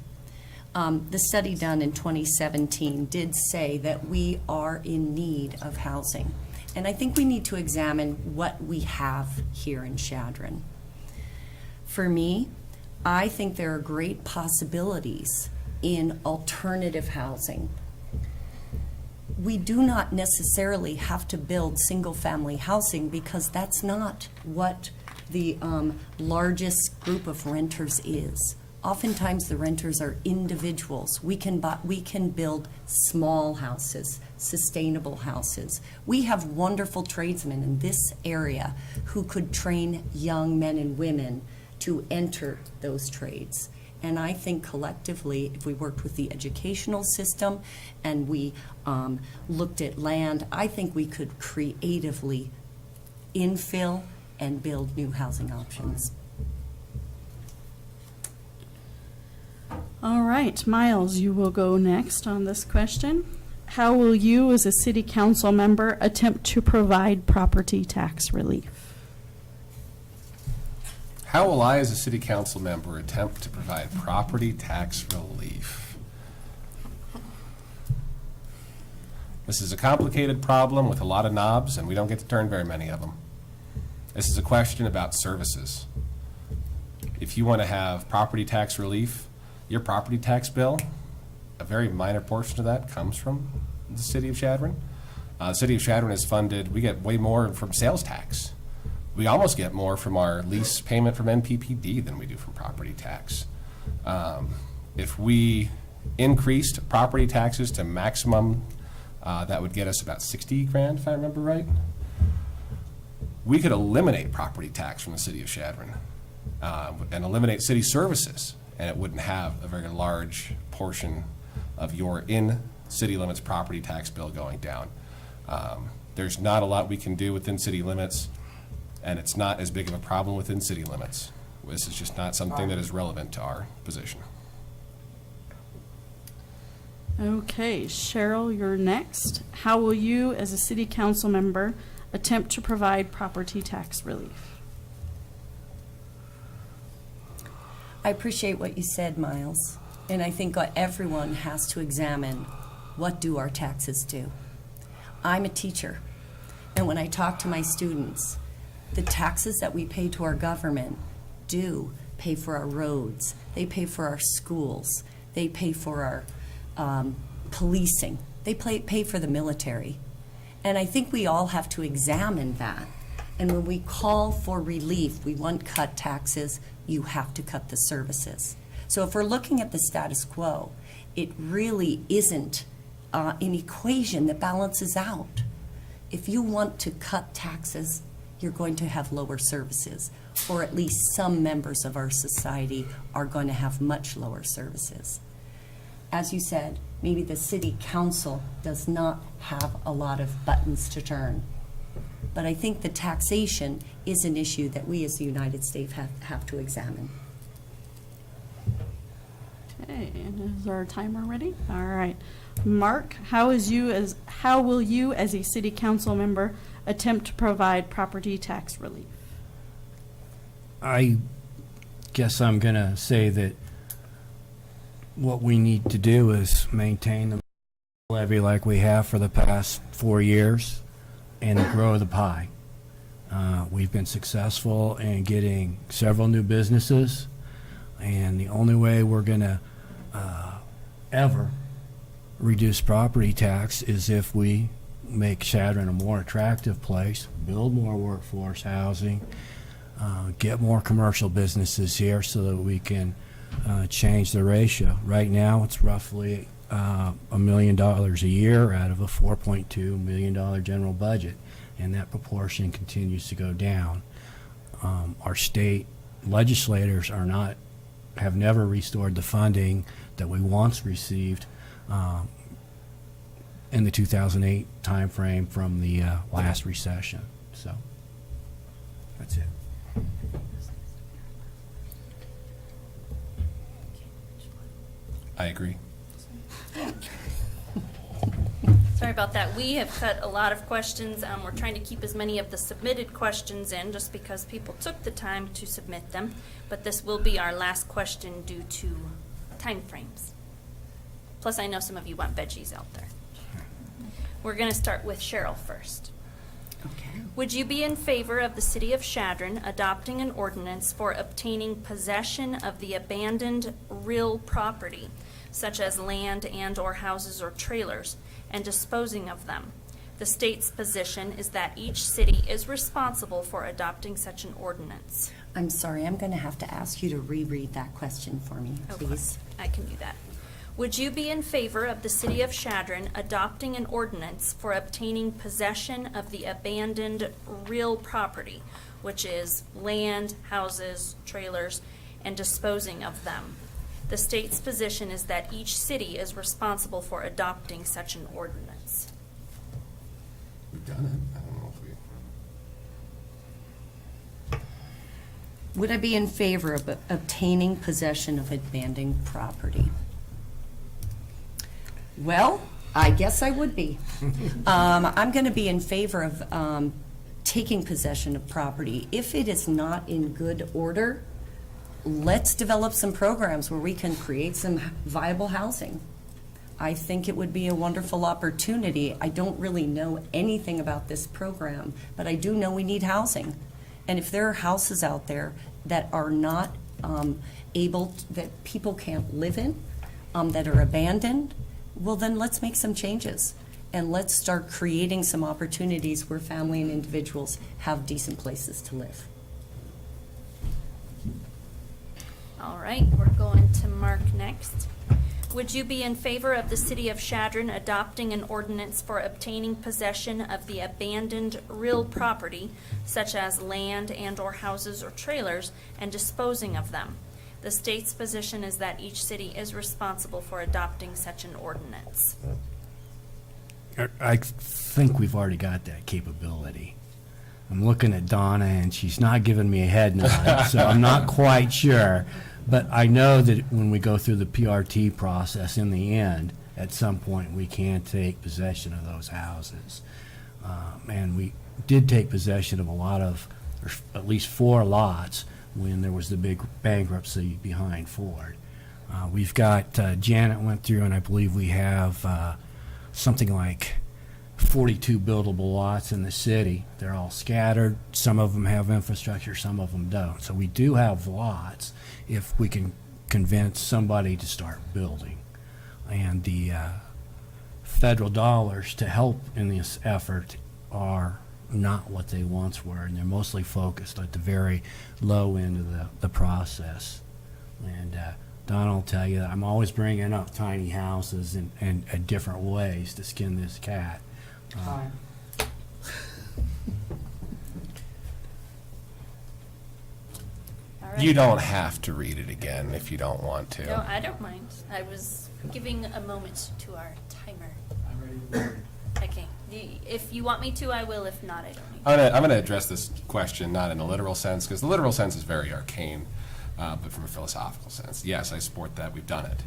The study done in 2017 did say that we are in need of housing, and I think we need to examine what we have here in Chadron. For me, I think there are great possibilities in alternative housing. We do not necessarily have to build single-family housing because that's not what the largest group of renters is. Oftentimes, the renters are individuals. We can build small houses, sustainable houses. We have wonderful tradesmen in this area who could train young men and women to enter those trades. And I think collectively, if we worked with the educational system and we looked at land, I think we could creatively infill and build new housing options. All right, Miles, you will go next on this question. How will you, as a city council member, attempt to provide property tax relief? How will I, as a city council member, attempt to provide property tax relief? This is a complicated problem with a lot of knobs, and we don't get to turn very many of them. This is a question about services. If you want to have property tax relief, your property tax bill, a very minor portion of that comes from the city of Chadron. The city of Chadron is funded, we get way more from sales tax. We almost get more from our lease payment from NPPD than we do from property tax. If we increased property taxes to maximum, that would get us about 60 grand, if I remember right. We could eliminate property tax from the city of Chadron and eliminate city services, and it wouldn't have a very large portion of your in-city limits property tax bill going down. There's not a lot we can do within city limits, and it's not as big of a problem within city limits. This is just not something that is relevant to our position. Okay, Cheryl, you're next. How will you, as a city council member, attempt to provide property tax relief? I appreciate what you said, Miles, and I think everyone has to examine what do our taxes do. I'm a teacher, and when I talk to my students, the taxes that we pay to our government do pay for our roads, they pay for our schools, they pay for our policing, they pay for the military. And I think we all have to examine that. And when we call for relief, we want cut taxes, you have to cut the services. So if we're looking at the status quo, it really isn't an equation that balances out. If you want to cut taxes, you're going to have lower services, or at least some members of our society are going to have much lower services. As you said, maybe the city council does not have a lot of buttons to turn. But I think the taxation is an issue that we as the United States have to examine. Okay, and is our timer ready? All right. Mark, how will you as a city council member attempt to provide property tax relief? I guess I'm going to say that what we need to do is maintain the levy like we have for the past 4 years and grow the pie. We've been successful in getting several new businesses, and the only way we're going to ever reduce property tax is if we make Chadron a more attractive place, build more workforce housing, get more commercial businesses here so that we can change the ratio. Right now, it's roughly $1 million a year out of a $4.2 million general budget, and that proportion continues to go down. Our state legislators have never restored the funding that we once received in the 2008 timeframe from the last recession. So that's it. I agree. Sorry about that. We have cut a lot of questions. We're trying to keep as many of the submitted questions in just because people took the time to submit them. But this will be our last question due to timeframes. Plus, I know some of you want veggies out there. We're going to start with Cheryl first. Okay. Would you be in favor of the City of Chadron adopting an ordinance for obtaining possession of the abandoned real property, such as land and/or houses or trailers, and disposing of them? The state's position is that each city is responsible for adopting such an ordinance. I'm sorry, I'm going to have to ask you to reread that question for me, please. Okay, I can do that. Would you be in favor of the City of Chadron adopting an ordinance for obtaining possession of the abandoned real property, which is land, houses, trailers, and disposing of them? The state's position is that each city is responsible for adopting such an ordinance. We've done it. I don't know if we... Would I be in favor of obtaining possession of abandoned property? Well, I guess I would be. I'm going to be in favor of taking possession of property. If it is not in good order, let's develop some programs where we can create some viable housing. I think it would be a wonderful opportunity. I don't really know anything about this program, but I do know we need housing. And if there are houses out there that are not that people can't live in, that are abandoned, well, then let's make some changes. And let's start creating some opportunities where family and individuals have decent places to live. All right, we're going to Mark next. Would you be in favor of the City of Chadron adopting an ordinance for obtaining possession of the abandoned real property, such as land and/or houses or trailers, and disposing of them? The state's position is that each city is responsible for adopting such an ordinance. I think we've already got that capability. I'm looking at Donna, and she's not giving me a head nod, so I'm not quite sure. But I know that when we go through the PRT process, in the end, at some point, we can take possession of those houses. And we did take possession of a lot of, or at least 4 lots, when there was the big bankruptcy behind Ford. We've got, Janet went through, and I believe we have something like 42 buildable lots in the city. They're all scattered. Some of them have infrastructure, some of them don't. So we do have lots if we can convince somebody to start building. And the federal dollars to help in this effort are not what they once were, and they're mostly focused at the very low end of the process. And Don will tell you that I'm always bringing up tiny houses and different ways to skin this cat. All right. You don't have to read it again if you don't want to. No, I don't mind. I was giving a moment to our timer. I'm ready to vote. Okay. If you want me to, I will. If not, I don't need to. I'm going to address this question not in a literal sense, because the literal sense is very arcane, but from a philosophical sense. Yes, I support that. We've done it.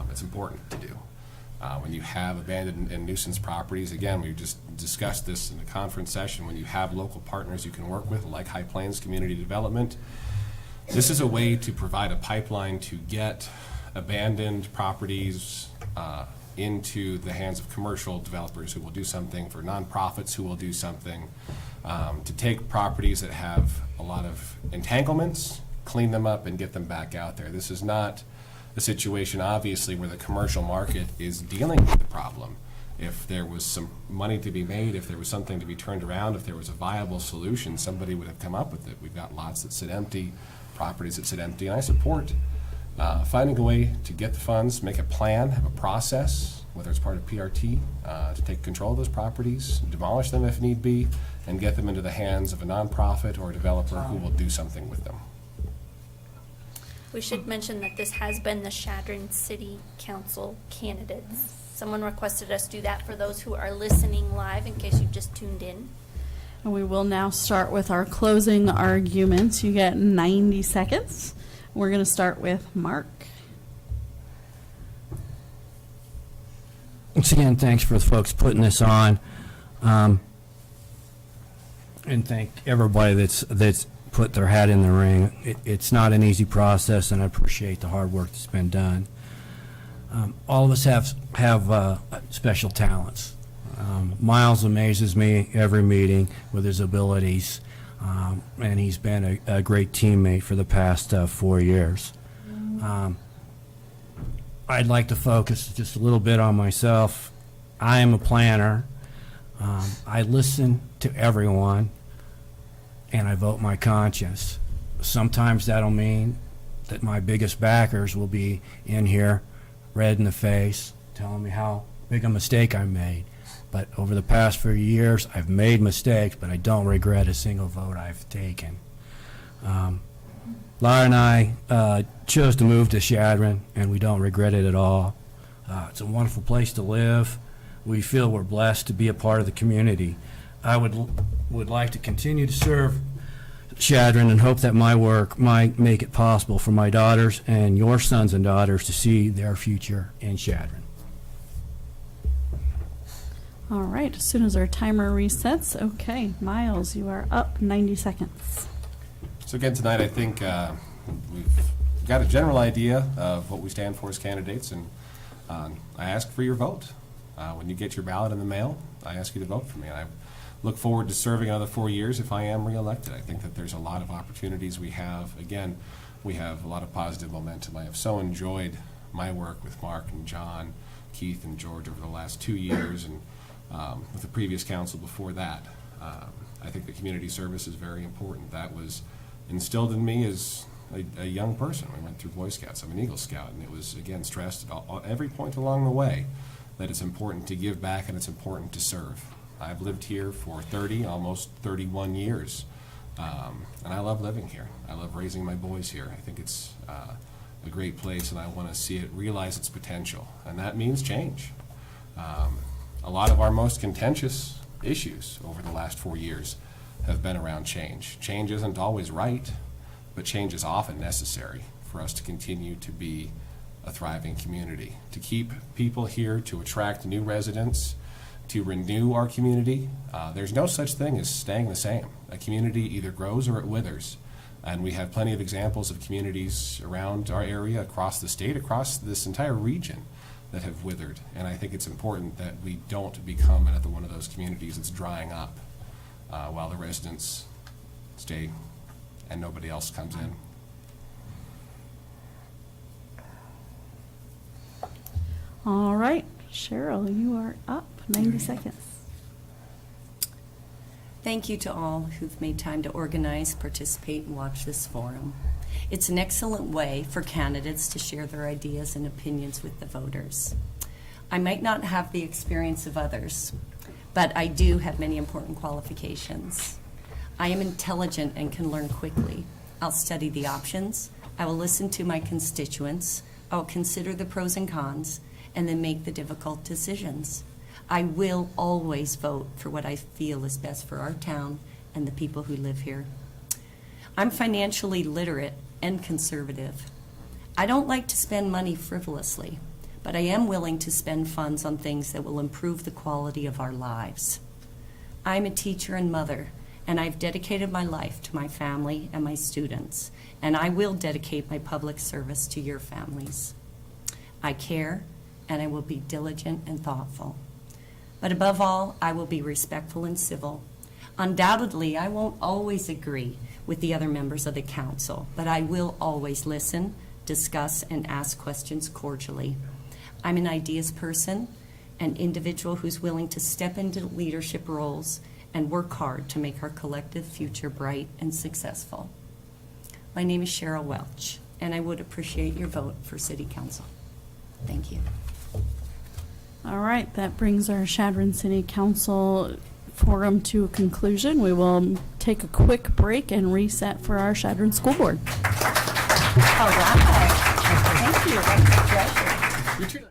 It's important to do. When you have abandoned and nuisance properties, again, we just discussed this in a conference session, when you have local partners you can work with, like High Plains Community Development, this is a way to provide a pipeline to get abandoned properties into the hands of commercial developers who will do something, for nonprofits who will do something, to take properties that have a lot of entanglements, clean them up, and get them back out there. This is not a situation, obviously, where the commercial market is dealing with the problem. If there was some money to be made, if there was something to be turned around, if there was a viable solution, somebody would have come up with it. We've got lots that sit empty, properties that sit empty, and I support finding a way to get the funds, make a plan, have a process, whether it's part of PRT, to take control of those properties, demolish them if need be, and get them into the hands of a nonprofit or a developer who will do something with them. We should mention that this has been the Chadron City Council candidates. Someone requested us do that for those who are listening live, in case you just tuned in. And we will now start with our closing arguments. You get 90 seconds. We're going to start with Mark. once again, thanks for the folks putting this on. And thank everybody that's put their hat in the ring. It's not an easy process, and I appreciate the hard work that's been done. All of us have special talents. Miles amazes me every meeting with his abilities, and he's been a great teammate for the past 4 years. I'd like to focus just a little bit on myself. I am a planner. I listen to everyone, and I vote my conscience. Sometimes that'll mean that my biggest backers will be in here, red in the face, telling me how big a mistake I made. But over the past few years, I've made mistakes, but I don't regret a single vote I've taken. Laura and I chose to move to Chadron, and we don't regret it at all. It's a wonderful place to live. We feel we're blessed to be a part of the community. I would like to continue to serve Chadron and hope that my work might make it possible for my daughters and your sons and daughters to see their future in Chadron. All right, as soon as our timer resets, okay, Miles, you are up 90 seconds. So again, tonight, I think we've got a general idea of what we stand for as candidates, and I ask for your vote. When you get your ballot in the mail, I ask you to vote for me. And I look forward to serving another 4 years if I am reelected. I think that there's a lot of opportunities we have. Again, we have a lot of positive momentum. I have so enjoyed my work with Mark and John, Keith and George over the last 2 years, and with the previous council before that. I think the community service is very important. That was instilled in me as a young person. I went through Boy Scouts. I'm an Eagle Scout, and it was, again, stressed at every point along the way that it's important to give back and it's important to serve. I've lived here for 30, almost 31 years, and I love living here. I love raising my boys here. I think it's a great place, and I want to see it realize its potential, and that means change. A lot of our most contentious issues over the last 4 years have been around change. Change isn't always right, but change is often necessary for us to continue to be a thriving community, to keep people here, to attract new residents, to renew our community. There's no such thing as staying the same. A community either grows or it withers. And we have plenty of examples of communities around our area, across the state, across this entire region, that have withered. And I think it's important that we don't become another one of those communities that's drying up while the residents stay and nobody else comes in. All right, Cheryl, you are up 90 seconds. Thank you to all who've made time to organize, participate, and watch this forum. It's an excellent way for candidates to share their ideas and opinions with the voters. I might not have the experience of others, but I do have many important qualifications. I am intelligent and can learn quickly. I'll study the options. I will listen to my constituents. I will consider the pros and cons, and then make the difficult decisions. I will always vote for what I feel is best for our town and the people who live here. I'm financially literate and conservative. I don't like to spend money frivolously, but I am willing to spend funds on things that will improve the quality of our lives. I'm a teacher and mother, and I've dedicated my life to my family and my students, and I will dedicate my public service to your families. I care, and I will be diligent and thoughtful. But above all, I will be respectful and civil. Undoubtedly, I won't always agree with the other members of the council, but I will always listen, discuss, and ask questions cordially. I'm an ideas person, an individual who's willing to step into leadership roles and work hard to make our collective future bright and successful. My name is Cheryl Welch, and I would appreciate your vote for City Council. Thank you. All right, that brings our Chadron City Council forum to a conclusion. We will take a quick break and reset for our Chadron School Board. All right. Thank you. That's a pleasure.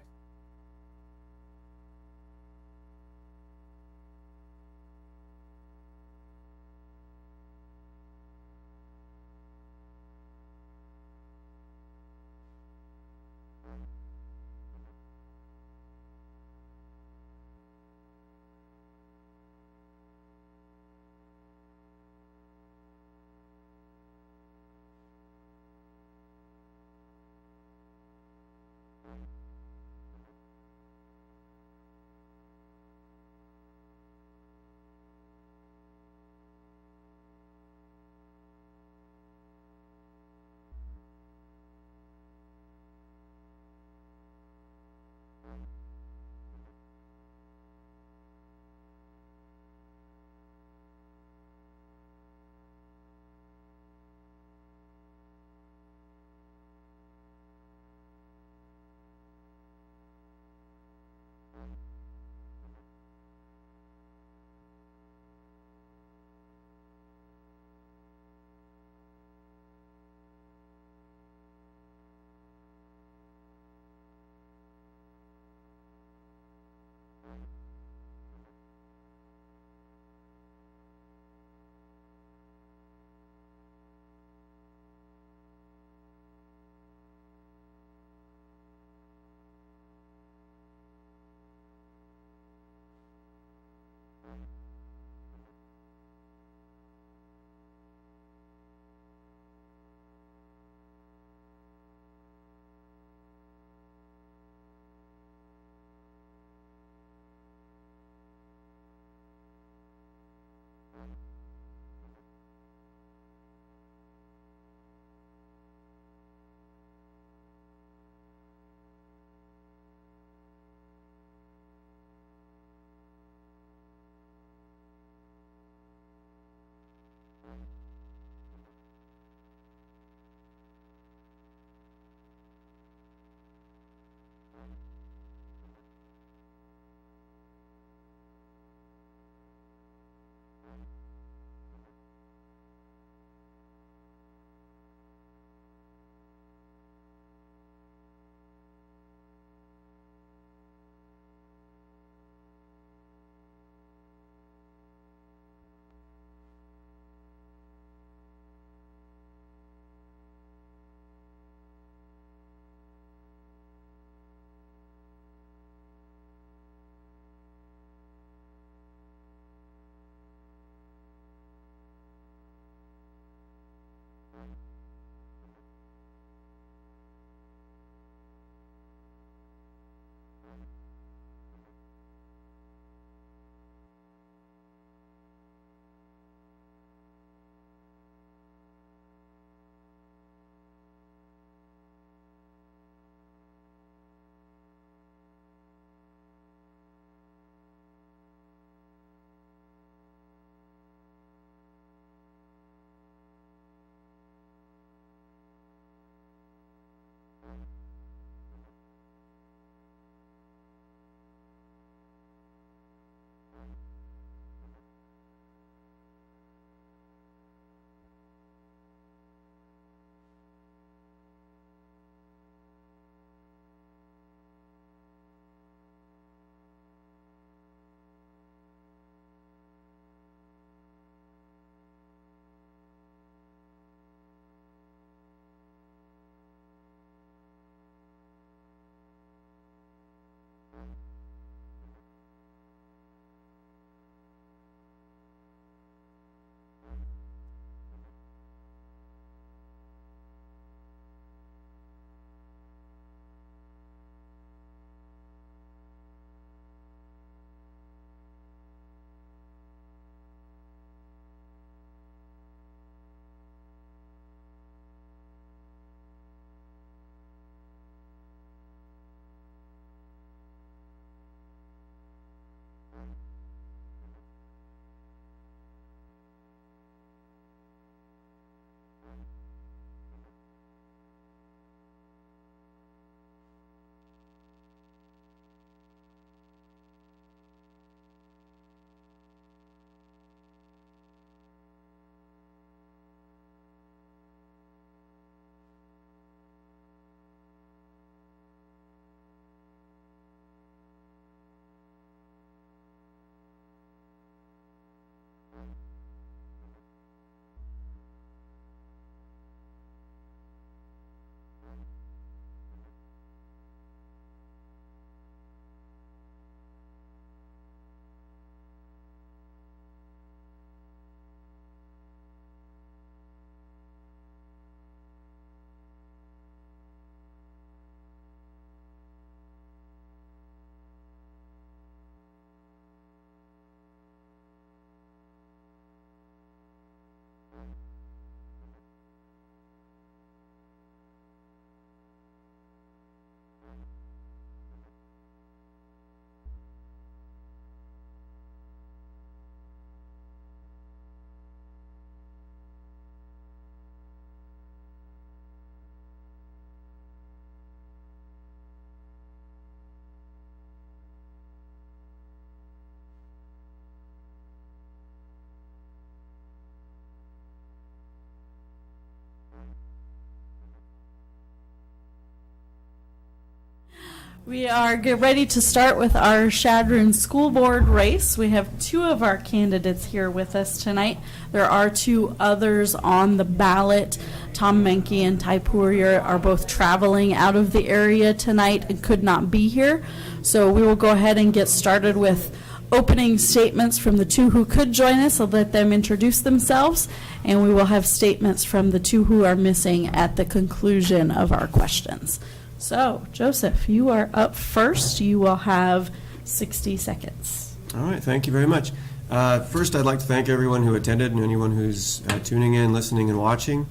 We are ready to start with our Chadron School Board race. We have two of our candidates here with us tonight. There are two others on the ballot. Tom Menke and Ty Poirier are both traveling out of the area tonight and could not be here. So we will go ahead and get started with opening statements from the two who could join us. I'll let them introduce themselves, and we will have statements from the two who are missing at the conclusion of our questions. So, Joseph, you are up first. You will have 60 seconds. All right, thank you very much. First, I'd like to thank everyone who attended and anyone who's tuning in, listening, and watching.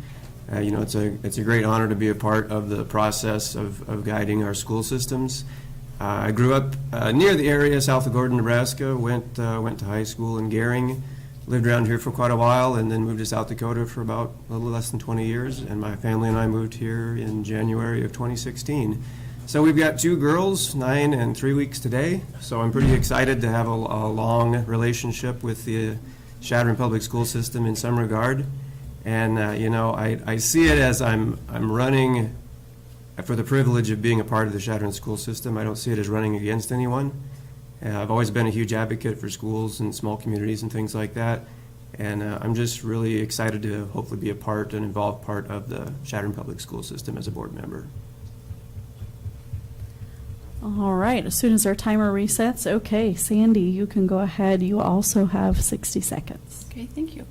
It's a great honor to be a part of the process of guiding our school systems. I grew up near the area, south of Gordon, Nebraska, went to high school in Gering, lived around here for quite a while, and then moved to South Dakota for about a little less than 20 years, and my family and I moved here in January of 2016. So we've got two girls, 9 and 3 weeks today, so I'm pretty excited to have a long relationship with the Chadron Public School System in some regard. And, I see it as I'm running for the privilege of being a part of the Chadron School System. I don't see it as running against anyone. I've always been a huge advocate for schools and small communities and things like that, and I'm just really excited to hopefully be an involved part of the Chadron Public School System as a board member. All right, as soon as our timer resets, okay, Sandy, you can go ahead. You also have 60 seconds. Okay, thank you.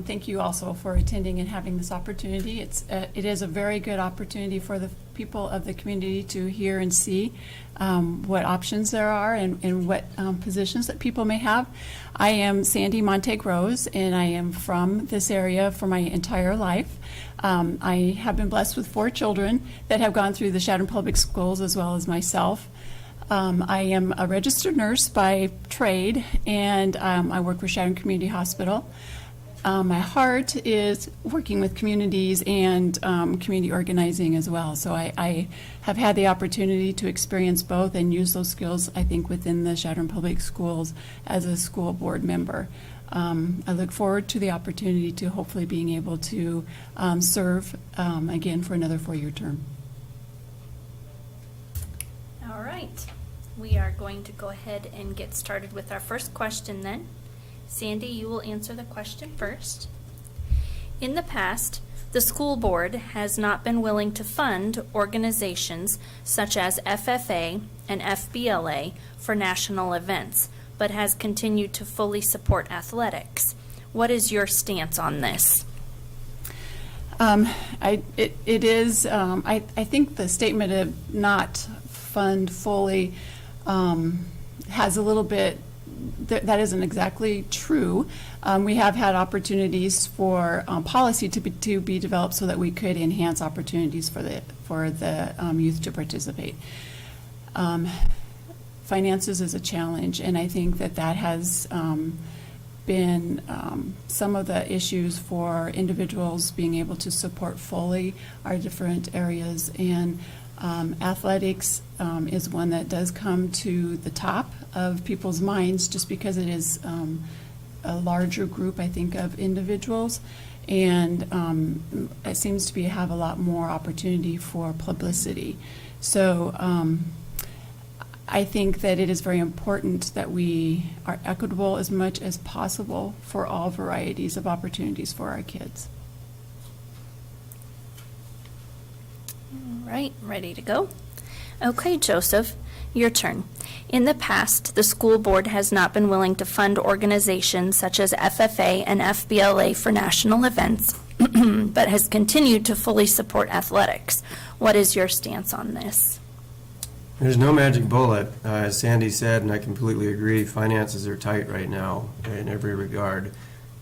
Thank you also for attending and having this opportunity. It is a very good opportunity for the people of the community to hear and see what options there are and what positions that people may have. I am Sandy Montague Rose, and I am from this area for my entire life. I have been blessed with 4 children that have gone through the Chadron Public Schools as well as myself. I am a registered nurse by trade, and I work for Chadron Community Hospital. My heart is working with communities and community organizing as well. So I have had the opportunity to experience both and use those skills, I think, within the Chadron Public Schools as a school board member. I look forward to the opportunity to hopefully being able to serve again for another 4-year term. All right. We are going to go ahead and get started with our first question then. Sandy, you will answer the question first. In the past, the school board has not been willing to fund organizations such as FFA and FBLA for national events, but has continued to fully support athletics. What is your stance on this? I think the statement of not fund fully has a little bit. That isn't exactly true. We have had opportunities for policy to be developed so that we could enhance opportunities for the youth to participate. Finances is a challenge, and I think that has been some of the issues for individuals being able to support fully our different areas. And athletics is one that does come to the top of people's minds just because it is a larger group, I think, of individuals. And it seems to have a lot more opportunity for publicity. So I think that it is very important that we are equitable as much as possible for all varieties of opportunities for our kids. All right, ready to go? Okay, Joseph, your turn. In the past, the school board has not been willing to fund organizations such as FFA and FBLA for national events, but has continued to fully support athletics. What is your stance on this? There's no magic bullet. As Sandy said, and I completely agree, finances are tight right now in every regard.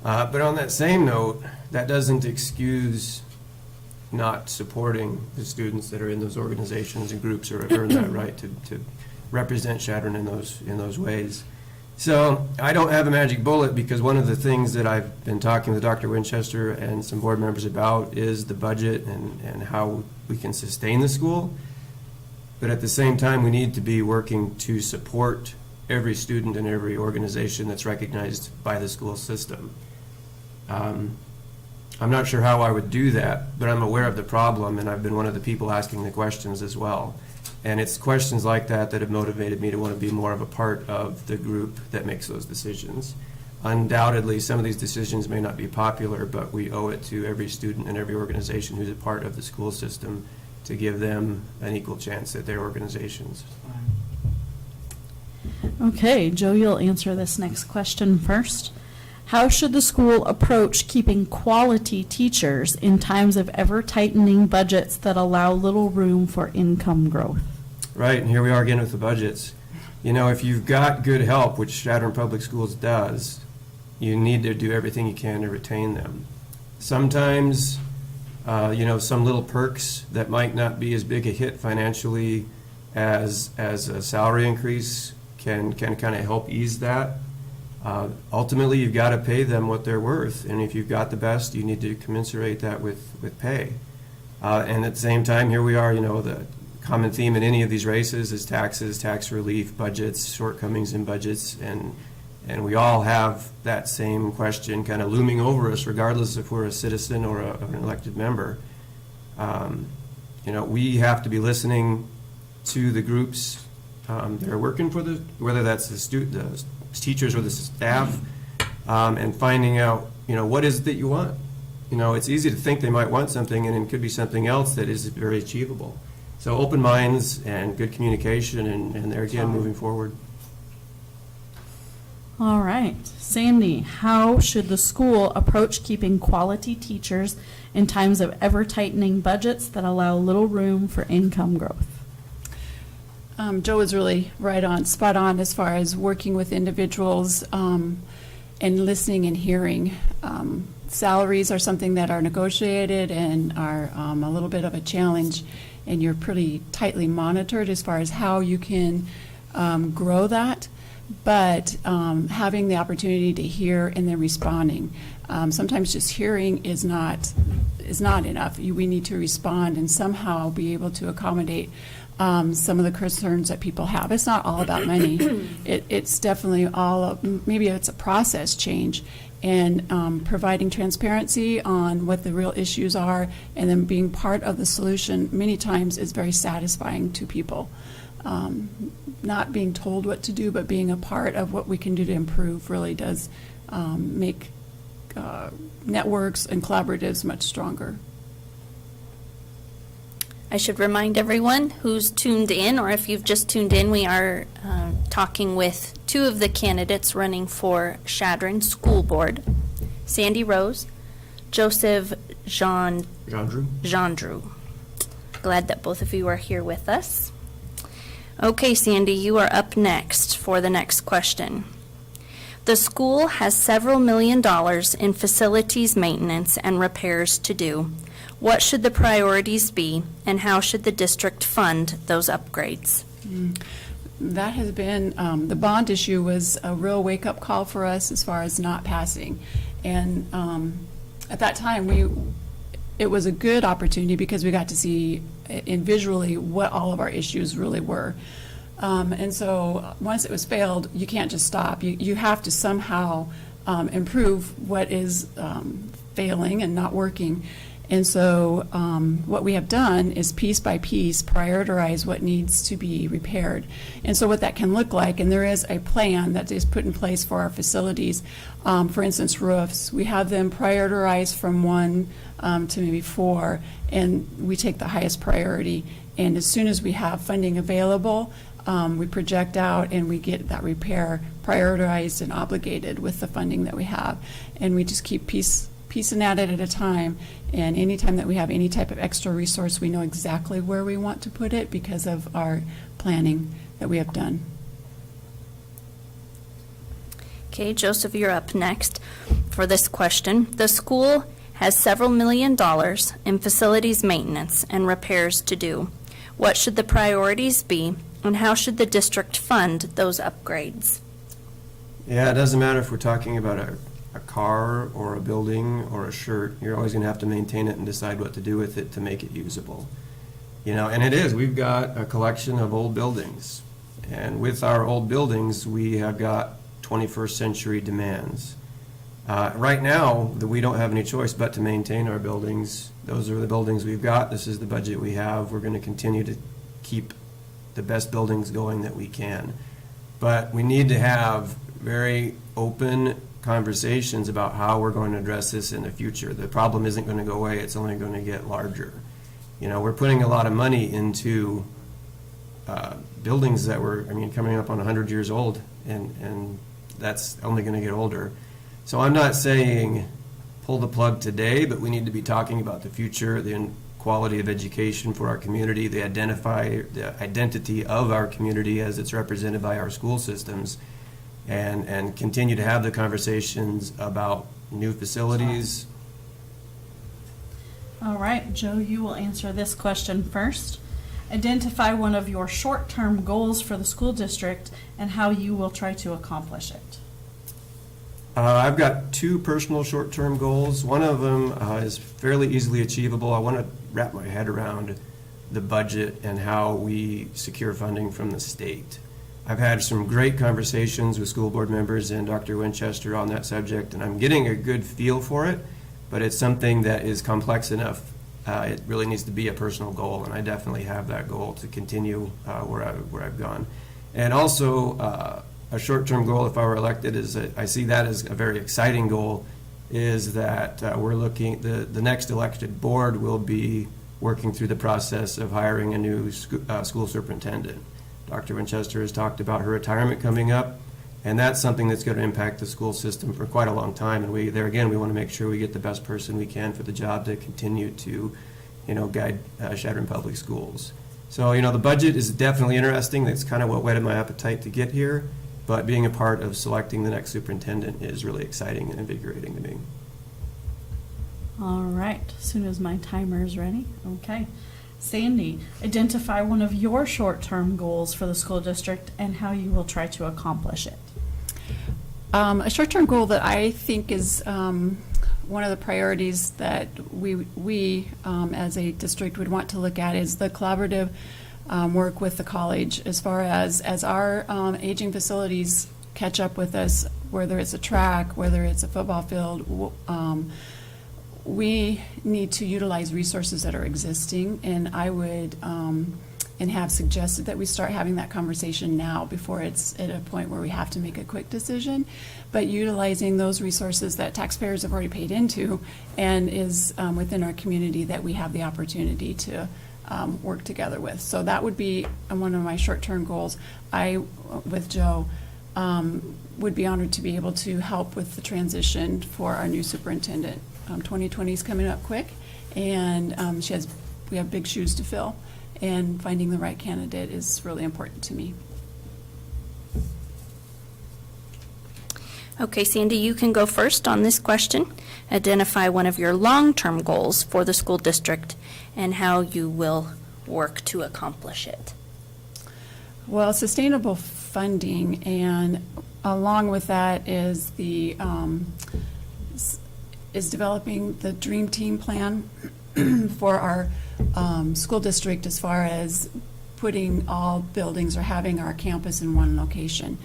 But on that same note, that doesn't excuse not supporting the students that are in those organizations and groups or have earned that right to represent Chadron in those ways. So I don't have a magic bullet because one of the things that I've been talking with Dr. Winchester and some board members about is the budget and how we can sustain the school. But at the same time, we need to be working to support every student and every organization that's recognized by the school system. I'm not sure how I would do that, but I'm aware of the problem, and I've been one of the people asking the questions as well. And it's questions like that that have motivated me to want to be more of a part of the group that makes those decisions. Undoubtedly, some of these decisions may not be popular, but we owe it to every student and every organization who's a part of the school system to give them an equal chance at their organizations. Okay, Joe, you'll answer this next question first. How should the school approach keeping quality teachers in times of ever-tightening budgets that allow little room for income growth? Right, and here we are again with the budgets. You know, if you've got good help, which Chadron Public Schools does, you need to do everything you can to retain them. Sometimes, you know, some little perks that might not be as big a hit financially as a salary increase can kind of help ease that. Ultimately, you've got to pay them what they're worth, and if you've got the best, you need to commensurate that with pay. And at the same time, here we are, you know, the common theme in any of these races is taxes, tax relief, budgets, shortcomings in budgets, and we all have that same question kind of looming over us, regardless if we're a citizen or an elected member. You know, we have to be listening to the groups that are working for whether that's the teachers or the staff, and finding out, you know, what is it that you want. You know, it's easy to think they might want something, and it could be something else that is very achievable. So open minds and good communication, and there again, moving forward. All right. Sandy, how should the school approach keeping quality teachers in times of ever-tightening budgets that allow little room for income growth? Joe was really spot on as far as working with individuals and listening and hearing. Salaries are something that are negotiated and are a little bit of a challenge, and you're pretty tightly monitored as far as how you can grow that. But having the opportunity to hear and then responding. Sometimes just hearing is not enough. We need to respond and somehow be able to accommodate some of the concerns that people have. It's not all about money. It's definitely maybe it's a process change, and providing transparency on what the real issues are, and then being part of the solution many times is very satisfying to people. Not being told what to do, but being a part of what we can do to improve really does make networks and collaboratives much stronger. I should remind everyone who's tuned in, or if you've just tuned in, we are talking with two of the candidates running for Chadron School Board, Sandy Rose, Joseph Jean-Drew. Glad that both of you are here with us. Okay, Sandy, you are up next for the next question. The school has several $1 million in facilities maintenance and repairs to do. What should the priorities be, and how should the district fund those upgrades? That has been, the bond issue was a real wake-up call for us as far as not passing. And at that time, it was a good opportunity because we got to see visually what all of our issues really were. And so once it was failed, you can't just stop. You have to somehow improve what is failing and not working. And so what we have done is piece by piece prioritize what needs to be repaired. And so what that can look like, and there is a plan that is put in place for our facilities. For instance, roofs, we have them prioritized from 1 to maybe 4, and we take the highest priority. And as soon as we have funding available, we project out and we get that repair prioritized and obligated with the funding that we have. And we just keep piecing at it at a time, and anytime that we have any type of extra resource, we know exactly where we want to put it because of our planning that we have done. Okay, Joseph, you're up next for this question. The school has several $1 million in facilities maintenance and repairs to do. What should the priorities be, and how should the district fund those upgrades? Yeah, it doesn't matter if we're talking about a car or a building or a shirt. You're always going to have to maintain it and decide what to do with it to make it usable. You know, and it is. We've got a collection of old buildings, and with our old buildings, we have got 21st century demands. Right now, we don't have any choice but to maintain our buildings. Those are the buildings we've got. This is the budget we have. We're going to continue to keep the best buildings going that we can. But we need to have very open conversations about how we're going to address this in the future. The problem isn't going to go away, it's only going to get larger. You know, we're putting a lot of money into buildings that were, coming up on 100 years old, and that's only going to get older. So I'm not saying pull the plug today, but we need to be talking about the future, the quality of education for our community, the identity of our community as it's represented by our school systems, and continue to have the conversations about new facilities. All right, Joe, you will answer this question first. Identify one of your short-term goals for the school district and how you will try to accomplish it. I've got two personal short-term goals. One of them is fairly easily achievable. I want to wrap my head around the budget and how we secure funding from the state. I've had some great conversations with school board members and Dr. Winchester on that subject, and I'm getting a good feel for it, but it's something that is complex enough. It really needs to be a personal goal, and I definitely have that goal to continue where I've gone. And also, a short-term goal, if I were elected, is I see that as a very exciting goal, is that we're looking, the next elected board will be working through the process of hiring a new school superintendent. Dr. Winchester has talked about her retirement coming up, and that's something that's going to impact the school system for quite a long time. And we want to make sure we get the best person we can for the job to continue to, guide Chadron Public Schools. So, the budget is definitely interesting. That's kind of what whetted my appetite to get here. But being a part of selecting the next superintendent is really exciting and invigorating to me. All right, as soon as my timer is ready. Okay. Sandy, identify one of your short-term goals for the school district and how you will try to accomplish it. A short-term goal that I think is one of the priorities that we as a district would want to look at is the collaborative work with the college as far as our aging facilities catch up with us, whether it's a track, whether it's a football field. We need to utilize resources that are existing, and I would and have suggested that we start having that conversation now before it's at a point where we have to make a quick decision, but utilizing those resources that taxpayers have already paid into and is within our community that we have the opportunity to work together with. So that would be one of my short-term goals. I, with Joe, would be honored to be able to help with the transition for our new superintendent. 2020 is coming up quick, and we have big shoes to fill, and finding the right candidate is really important to me. Okay, Sandy, you can go first on this question. Identify one of your long-term goals for the school district and how you will work to accomplish it. Well, sustainable funding, and along with that is developing the dream team plan for our school district as far as putting all buildings or having our campus in one location.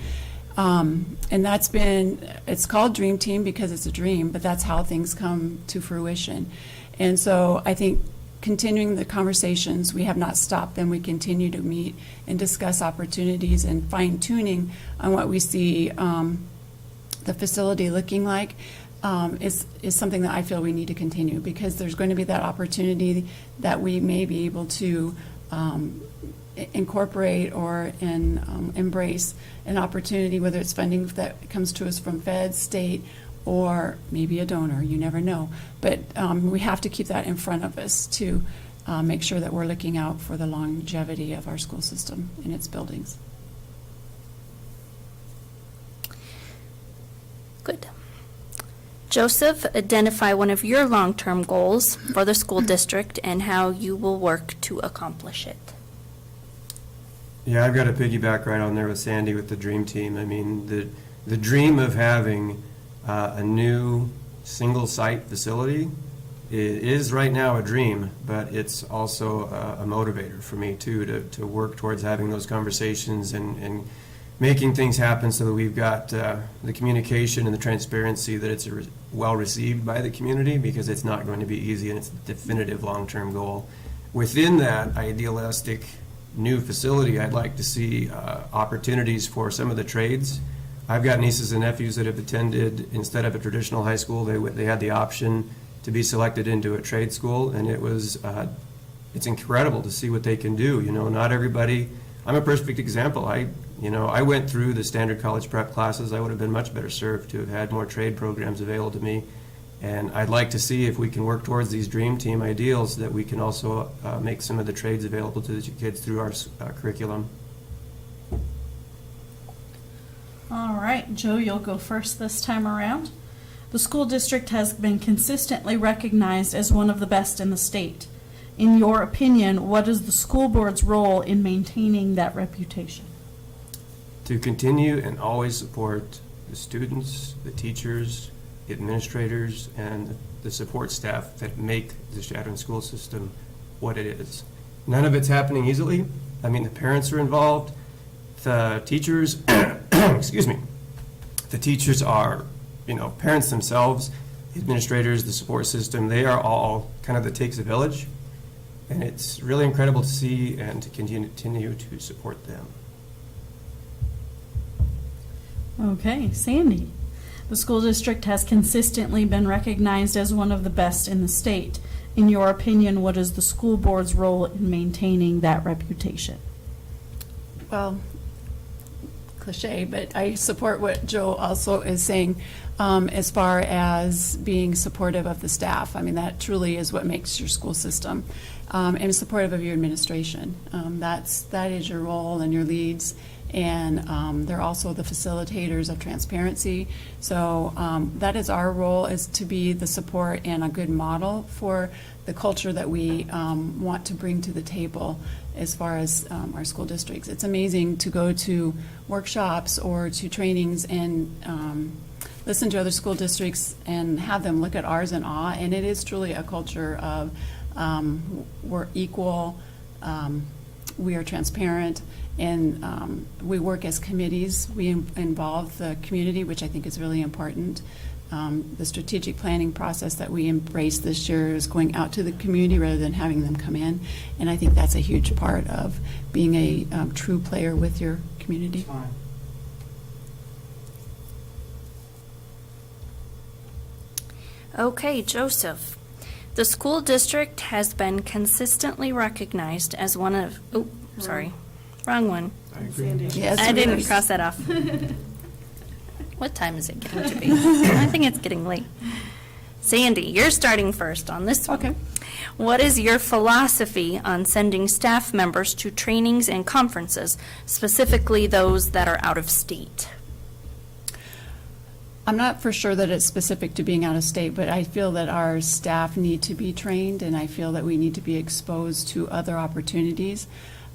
And it's called Dream Team because it's a dream, but that's how things come to fruition. And so I think continuing the conversations, we have not stopped them. We continue to meet and discuss opportunities and fine-tuning on what we see the facility looking like. Is something that I feel we need to continue, because there's going to be that opportunity that we may be able to incorporate or embrace an opportunity, whether it's funding that comes to us from Fed, state, or maybe a donor. You never know. But we have to keep that in front of us to make sure that we're looking out for the longevity of our school system and its buildings. Good. Joseph, identify one of your long-term goals for the school district and how you will work to accomplish it. Yeah, I've got to piggyback right on there with Sandy with the dream team. I mean, the dream of having a new single-site facility is right now a dream, but it's also a motivator for me too to work towards having those conversations and making things happen so that we've got the communication and the transparency that it's well received by the community, because it's not going to be easy and it's a definitive long-term goal. Within that idealistic new facility, I'd like to see opportunities for some of the trades. I've got nieces and nephews that have attended, instead of a traditional high school, they had the option to be selected into a trade school, and it's incredible to see what they can do. You know, not everybody, I'm a perfect example. I went through the standard college prep classes. I would have been much better served to have had more trade programs available to me. And I'd like to see if we can work towards these dream team ideals, that we can also make some of the trades available to the kids through our curriculum. All right, Joe, you'll go first this time around. The school district has been consistently recognized as one of the best in the state. In your opinion, what is the school board's role in maintaining that reputation? To continue and always support the students, the teachers, the administrators, and the support staff that make the Chadron school system what it is. None of it's happening easily. I mean, the parents are involved, the teachers, excuse me, the teachers are, parents themselves, the administrators, the support system, they are all kind of, it takes a village. And it's really incredible to see and to continue to support them. Okay, Sandy. The school district has consistently been recognized as one of the best in the state. In your opinion, what is the school board's role in maintaining that reputation? Well, cliche, but I support what Joe also is saying as far as being supportive of the staff. I mean, that truly is what makes your school system, and supportive of your administration. That is your role and your leads, and they're also the facilitators of transparency. So that is our role, is to be the support and a good model for the culture that we want to bring to the table as far as our school districts. It's amazing to go to workshops or to trainings and listen to other school districts and have them look at ours in awe. And it is truly a culture of we're equal, we are transparent, and we work as committees. We involve the community, which I think is really important. The strategic planning process that we embrace this year is going out to the community rather than having them come in, and I think that's a huge part of being a true player with your community. Okay, Joseph. The school district has been consistently recognized as one of, wrong one. I agree. Yes, I didn't yes. cross that off. What time is it getting to be? I think it's getting late. Sandy, you're starting first on this one. Okay. What is your philosophy on sending staff members to trainings and conferences, specifically those that are out of state? I'm not for sure that it's specific to being out of state, but I feel that our staff need to be trained, and I feel that we need to be exposed to other opportunities.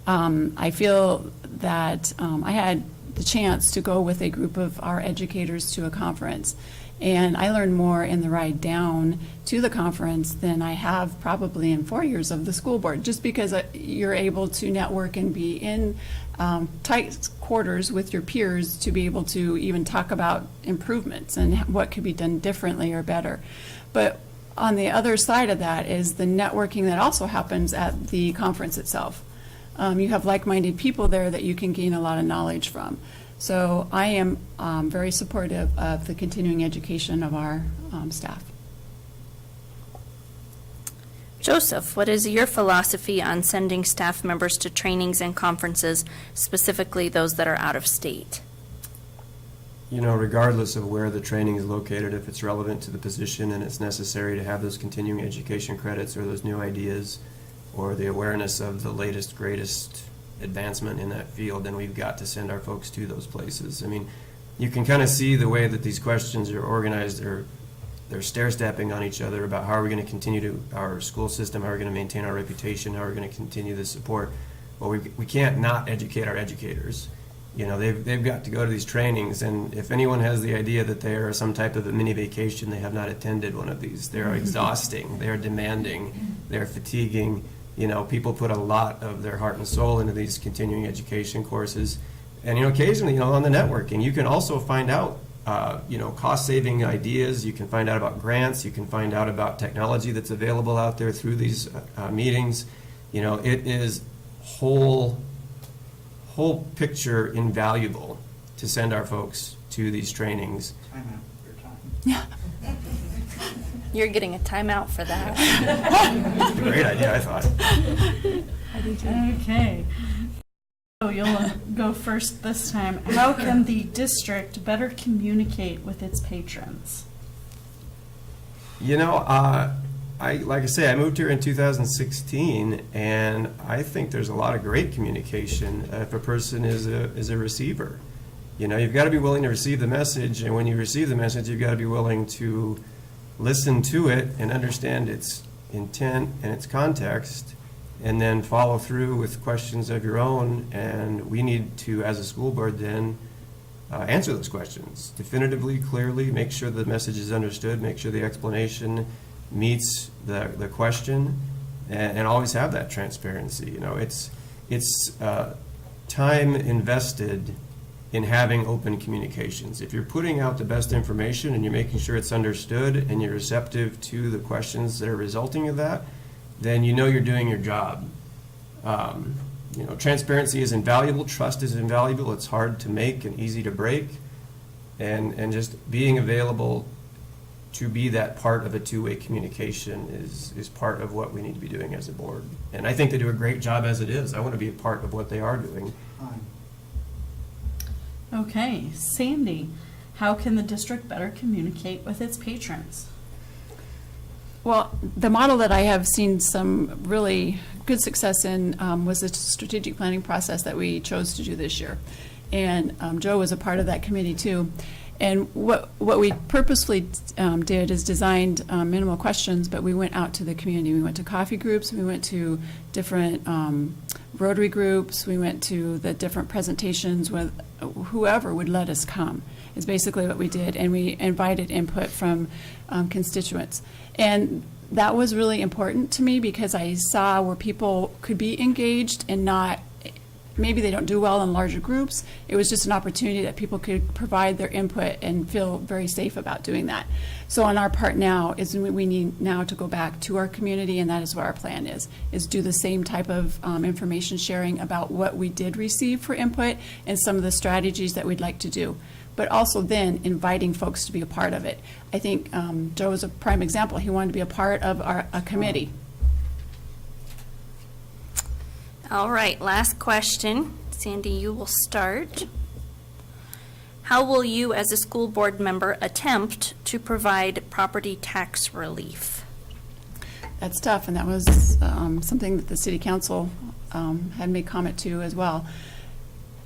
I feel that I had the chance to go with a group of our educators to a conference, and I learned more in the ride down to the conference than I have probably in 4 years of the school board, just because you're able to network and be in tight quarters with your peers to be able to even talk about improvements and what could be done differently or better. But on the other side of that is the networking that also happens at the conference itself. You have like-minded people there that you can gain a lot of knowledge from. So I am very supportive of the continuing education of our staff. Joseph, what is your philosophy on sending staff members to trainings and conferences, specifically those that are out of state? Regardless of where the training is located, if it's relevant to the position and it's necessary to have those continuing education credits or those new ideas or the awareness of the latest, greatest advancement in that field, then we've got to send our folks to those places. I mean, you can kind of see the way that these questions are organized, they're stair-stepping on each other about how are we going to continue our school system, how are we going to maintain our reputation, how are we going to continue the support. Well, we can't not educate our educators. They've got to go to these trainings, and if anyone has the idea that they are some type of a mini vacation, they have not attended one of these. They're exhausting, they're demanding, they're fatiguing. People put a lot of their heart and soul into these continuing education courses. And, occasionally, on the networking, you can also find out, cost-saving ideas. You can find out about grants. You can find out about technology that's available out there through these meetings. It is whole whole picture invaluable to send our folks to these trainings. Time out your time. You're getting a timeout for that. Great idea, I thought. Okay. So you'll go first this time. How can the district better communicate with its patrons? You know, like I say, I moved here in 2016, and I think there's a lot of great communication if a person is a receiver. You know, you've got to be willing to receive the message, and when you receive the message, you've got to be willing to listen to it and understand its intent and its context, and then follow through with questions of your own. And we need to, as a school board, then answer those questions definitively, clearly, make sure the message is understood, make sure the explanation meets the question, and always have that transparency. You know, it's time invested in having open communications. If you're putting out the best information and you're making sure it's understood and you're receptive to the questions that are resulting of that, then you know you're doing your job. You know, transparency is invaluable, trust is invaluable, it's hard to make and easy to break, and just being available to be that part of a two-way communication is part of what we need to be doing as a board. And I think they do a great job as it is. I want to be a part of what they are doing. Time. Okay, Sandy, how can the district better communicate with its patrons? Well, the model that I have seen some really good success in was the strategic planning process that we chose to do this year. And Joe was a part of that committee too. And what we purposely did is designed minimal questions, but we went out to the community. We went to coffee groups, we went to different Rotary groups, we went to the different presentations with whoever would let us come, is basically what we did. And we invited input from constituents. And that was really important to me because I saw where people could be engaged and not, maybe they don't do well in larger groups. It was just an opportunity that people could provide their input and feel very safe about doing that. So on our part now is we need now to go back to our community, and that is what our plan is do the same type of information sharing about what we did receive for input and some of the strategies that we'd like to do. But also then inviting folks to be a part of it. I think Joe is a prime example. He wanted to be a part of a committee. All right, last question. Sandy, you will start. How will you, as a school board member, attempt to provide property tax relief? That's tough, and that was something that the city council had made comment to as well.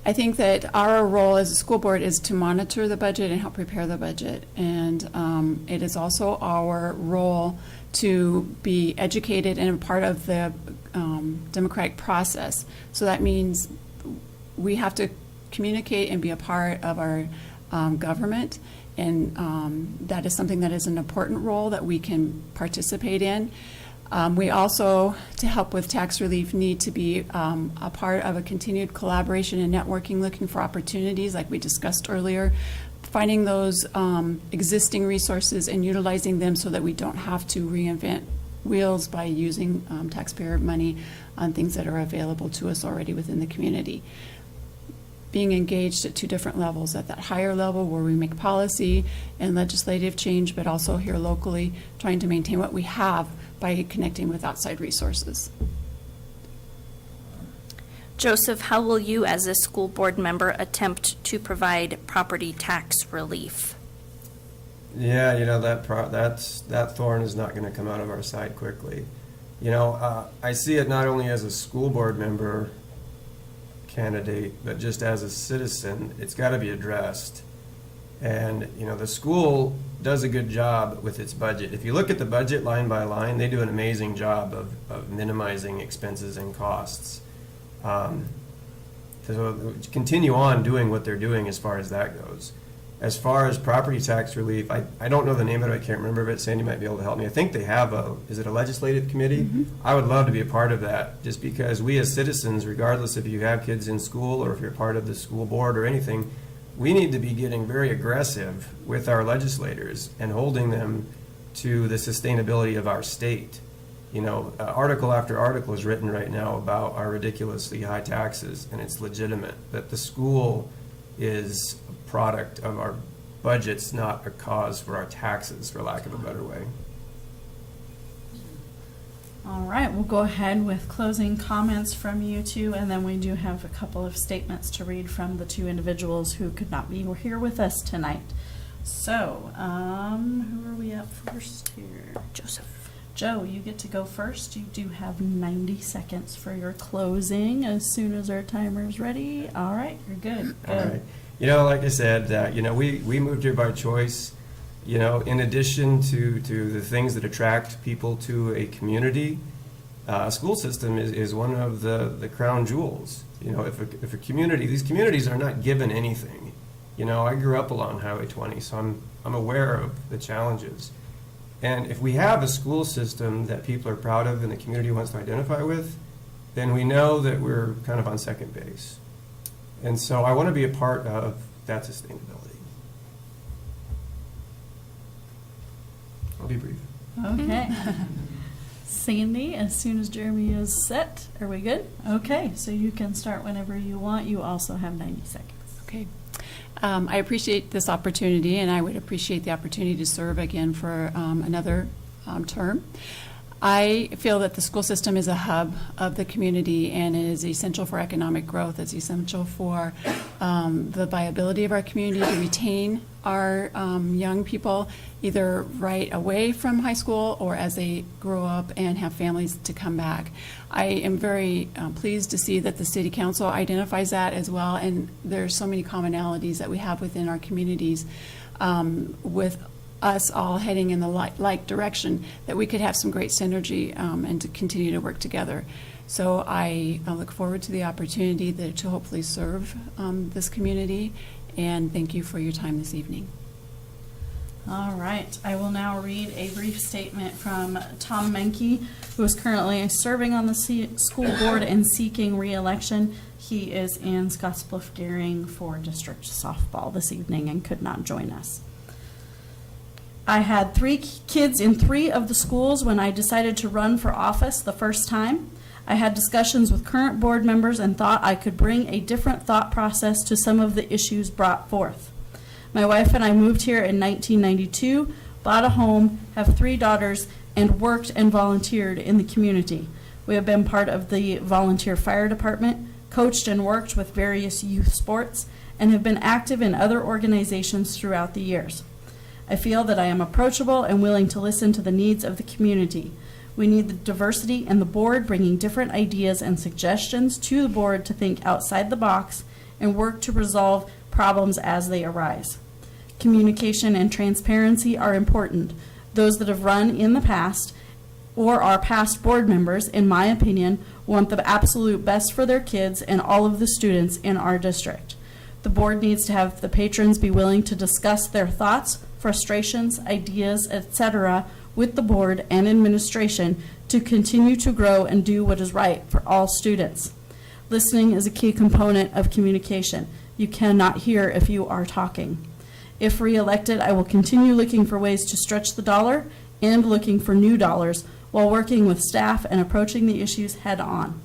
I think that our role as a school board is to monitor the budget and help prepare the budget. And it is also our role to be educated and a part of the democratic process. So that means we have to communicate and be a part of our government. And that is something that is an important role that we can participate in. We also, to help with tax relief, need to be a part of a continued collaboration and networking, looking for opportunities like we discussed earlier, finding those existing resources and utilizing them so that we don't have to reinvent wheels by using taxpayer money on things that are available to us already within the community. Being engaged at two different levels, at that higher level where we make policy and legislative change, but also here locally, trying to maintain what we have by connecting with outside resources. Joseph, how will you, as a school board member, attempt to provide property tax relief? Yeah, you know, that thorn is not going to come out of our side quickly. You know, I see it not only as a school board member candidate, but just as a citizen. It's got to be addressed. And, you know, the school does a good job with its budget. If you look at the budget line by line, they do an amazing job of minimizing expenses and costs. So continue on doing what they're doing as far as that goes. As far as property tax relief, I don't know the name of it, I can't remember it. Sandy might be able to help me. I think they have is it a legislative committee? Mm-hmm. I would love to be a part of that, just because we as citizens, regardless if you have kids in school or if you're part of the school board or anything, we need to be getting very aggressive with our legislators and holding them to the sustainability of our state. article after article is written right now about our ridiculously high taxes, and it's legitimate that the school is a product of our budgets, not a cause for our taxes, for lack of a better way. All right, we'll go ahead with closing comments from you two, and then we do have a couple of statements to read from the two individuals who could not be here with us tonight. So, who are we up first here? Joseph. Joe, you get to go first. You do have 90 seconds for your closing as soon as our timer is ready. All right, you're good. All right. Like I said, we moved here by choice. In addition to the things that attract people to a community, a school system is one of the crown jewels. If a community, these communities are not given anything. I grew up along Highway 20, so I'm aware of the challenges. And if we have a school system that people are proud of and the community wants to identify with, then we know that we're kind of on second base. And so I want to be a part of that sustainability. I'll be brief. Okay. Sandy, as soon as Jeremy is set, are we good? Okay, so you can start whenever you want. You also have 90 seconds. Okay. I appreciate this opportunity, and I would appreciate the opportunity to serve again for another term. I feel that the school system is a hub of the community, and it is essential for economic growth. It's essential for the viability of our community to retain our young people, either right away from high school or as they grow up and have families to come back. I am very pleased to see that the City Council identifies that as well, and there's so many commonalities that we have within our communities with us all heading in the like direction, that we could have some great synergy and to continue to work together. So I look forward to the opportunity to hopefully serve this community, and thank you for your time this evening. All right, I will now read a brief statement from Tom Menke, who is currently serving on the school board and seeking re-election. He is in Scottsbluff-Gearing for district softball this evening and could not join us. I had 3 kids in 3 of the schools when I decided to run for office the first time. I had discussions with current board members and thought I could bring a different thought process to some of the issues brought forth. My wife and I moved here in 1992, bought a home, have 3 daughters, and worked and volunteered in the community. We have been part of the volunteer fire department, coached and worked with various youth sports, and have been active in other organizations throughout the years. I feel that I am approachable and willing to listen to the needs of the community. We need the diversity in the board, bringing different ideas and suggestions to the board to think outside the box and work to resolve problems as they arise. Communication and transparency are important. Those that have run in the past or are past board members, in my opinion, want the absolute best for their kids and all of the students in our district. The board needs to have the patrons be willing to discuss their thoughts, frustrations, ideas, etc. with the board and administration to continue to grow and do what is right for all students. Listening is a key component of communication. You cannot hear if you are talking. If re-elected, I will continue looking for ways to stretch the dollar and looking for new dollars while working with staff and approaching the issues head on.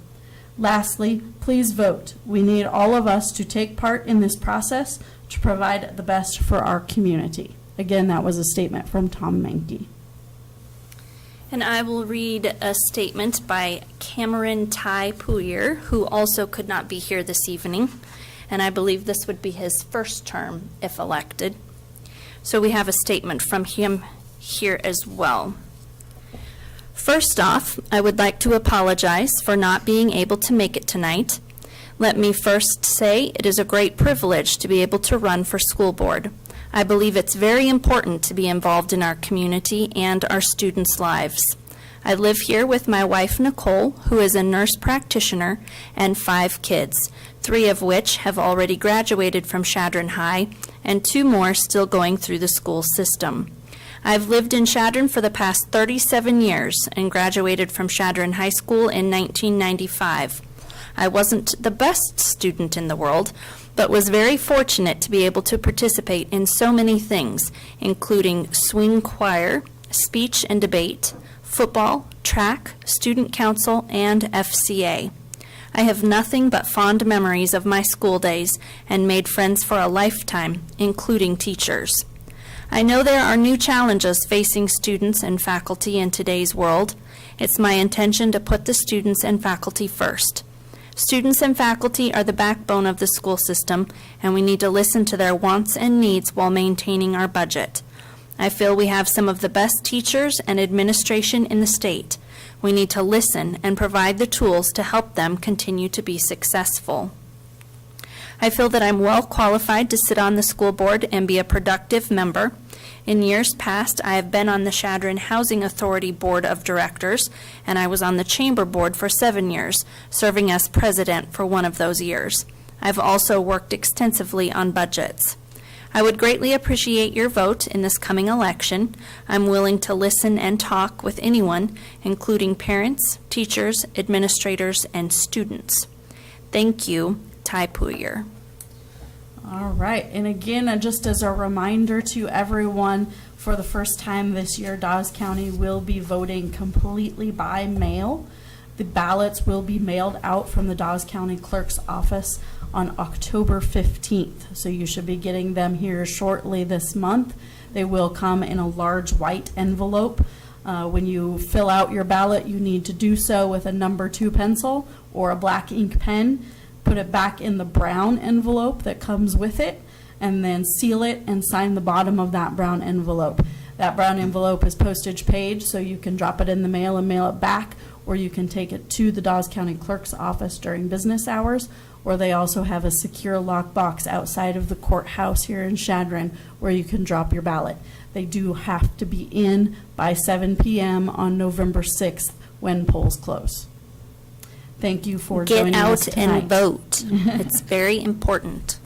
Lastly, please vote. We need all of us to take part in this process to provide the best for our community. Again, that was a statement from Tom Menke. And I will read a statement by Cameron Ty Puyer, who also could not be here this evening. And I believe this would be his first term if elected. So we have a statement from him here as well. First off, I would like to apologize for not being able to make it tonight. Let me first say it is a great privilege to be able to run for school board. I believe it's very important to be involved in our community and our students' lives. I live here with my wife, Nicole, who is a nurse practitioner, and 5 kids, 3 of which have already graduated from Chadron High, and 2 more still going through the school system. I've lived in Chadron for the past 37 years and graduated from Chadron High School in 1995. I wasn't the best student in the world, but was very fortunate to be able to participate in so many things, including swing choir, speech and debate, football, track, student council, and FCA. I have nothing but fond memories of my school days and made friends for a lifetime, including teachers. I know there are new challenges facing students and faculty in today's world. It's my intention to put the students and faculty first. Students and faculty are the backbone of the school system, and we need to listen to their wants and needs while maintaining our budget. I feel we have some of the best teachers and administration in the state. We need to listen and provide the tools to help them continue to be successful. I feel that I'm well qualified to sit on the school board and be a productive member. In years past, I have been on the Chadron Housing Authority Board of Directors, and I was on the Chamber Board for 7 years, serving as president for one of those years. I've also worked extensively on budgets. I would greatly appreciate your vote in this coming election. I'm willing to listen and talk with anyone, including parents, teachers, administrators, and students. Thank you, Ty Puyer. All right, and again, just as a reminder to everyone, for the first time this year, Dawes County will be voting completely by mail. The ballots will be mailed out from the Dawes County Clerk's office on October 15th, so you should be getting them here shortly this month. They will come in a large white envelope. When you fill out your ballot, you need to do so with a number 2 pencil or a black ink pen. Put it back in the brown envelope that comes with it, and then seal it and sign the bottom of that brown envelope. That brown envelope is postage paid, so you can drop it in the mail and mail it back, or you can take it to the Dawes County Clerk's office during business hours, or they also have a secure lock box outside of the courthouse here in Chadron where you can drop your ballot. They do have to be in by 7 p.m. on November 6th when polls close. Thank you for joining us tonight. Get out and vote. It's very important.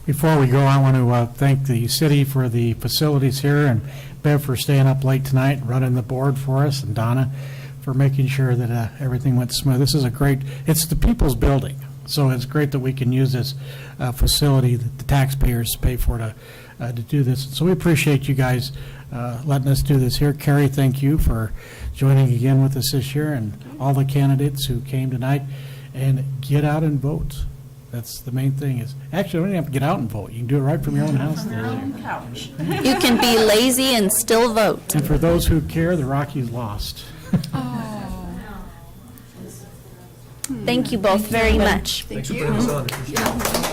Before we go, I want to thank the city for the facilities here, and Bev for staying up late tonight, running the board for us, and Donna for making sure that everything went smooth. This is a great, it's the people's building, so it's great that we can use this facility that the taxpayers pay for to do this. So we appreciate you guys letting us do this here. Carrie, thank you for joining again with us this year, and all the candidates who came tonight. And get out and vote. That's the main thing. Is actually, you don't have to get out and vote. You can do it right from your own house. Couch. You can be lazy and still vote. And for those who care, the Rockies lost. Thank you both very much. Thanks for putting us on.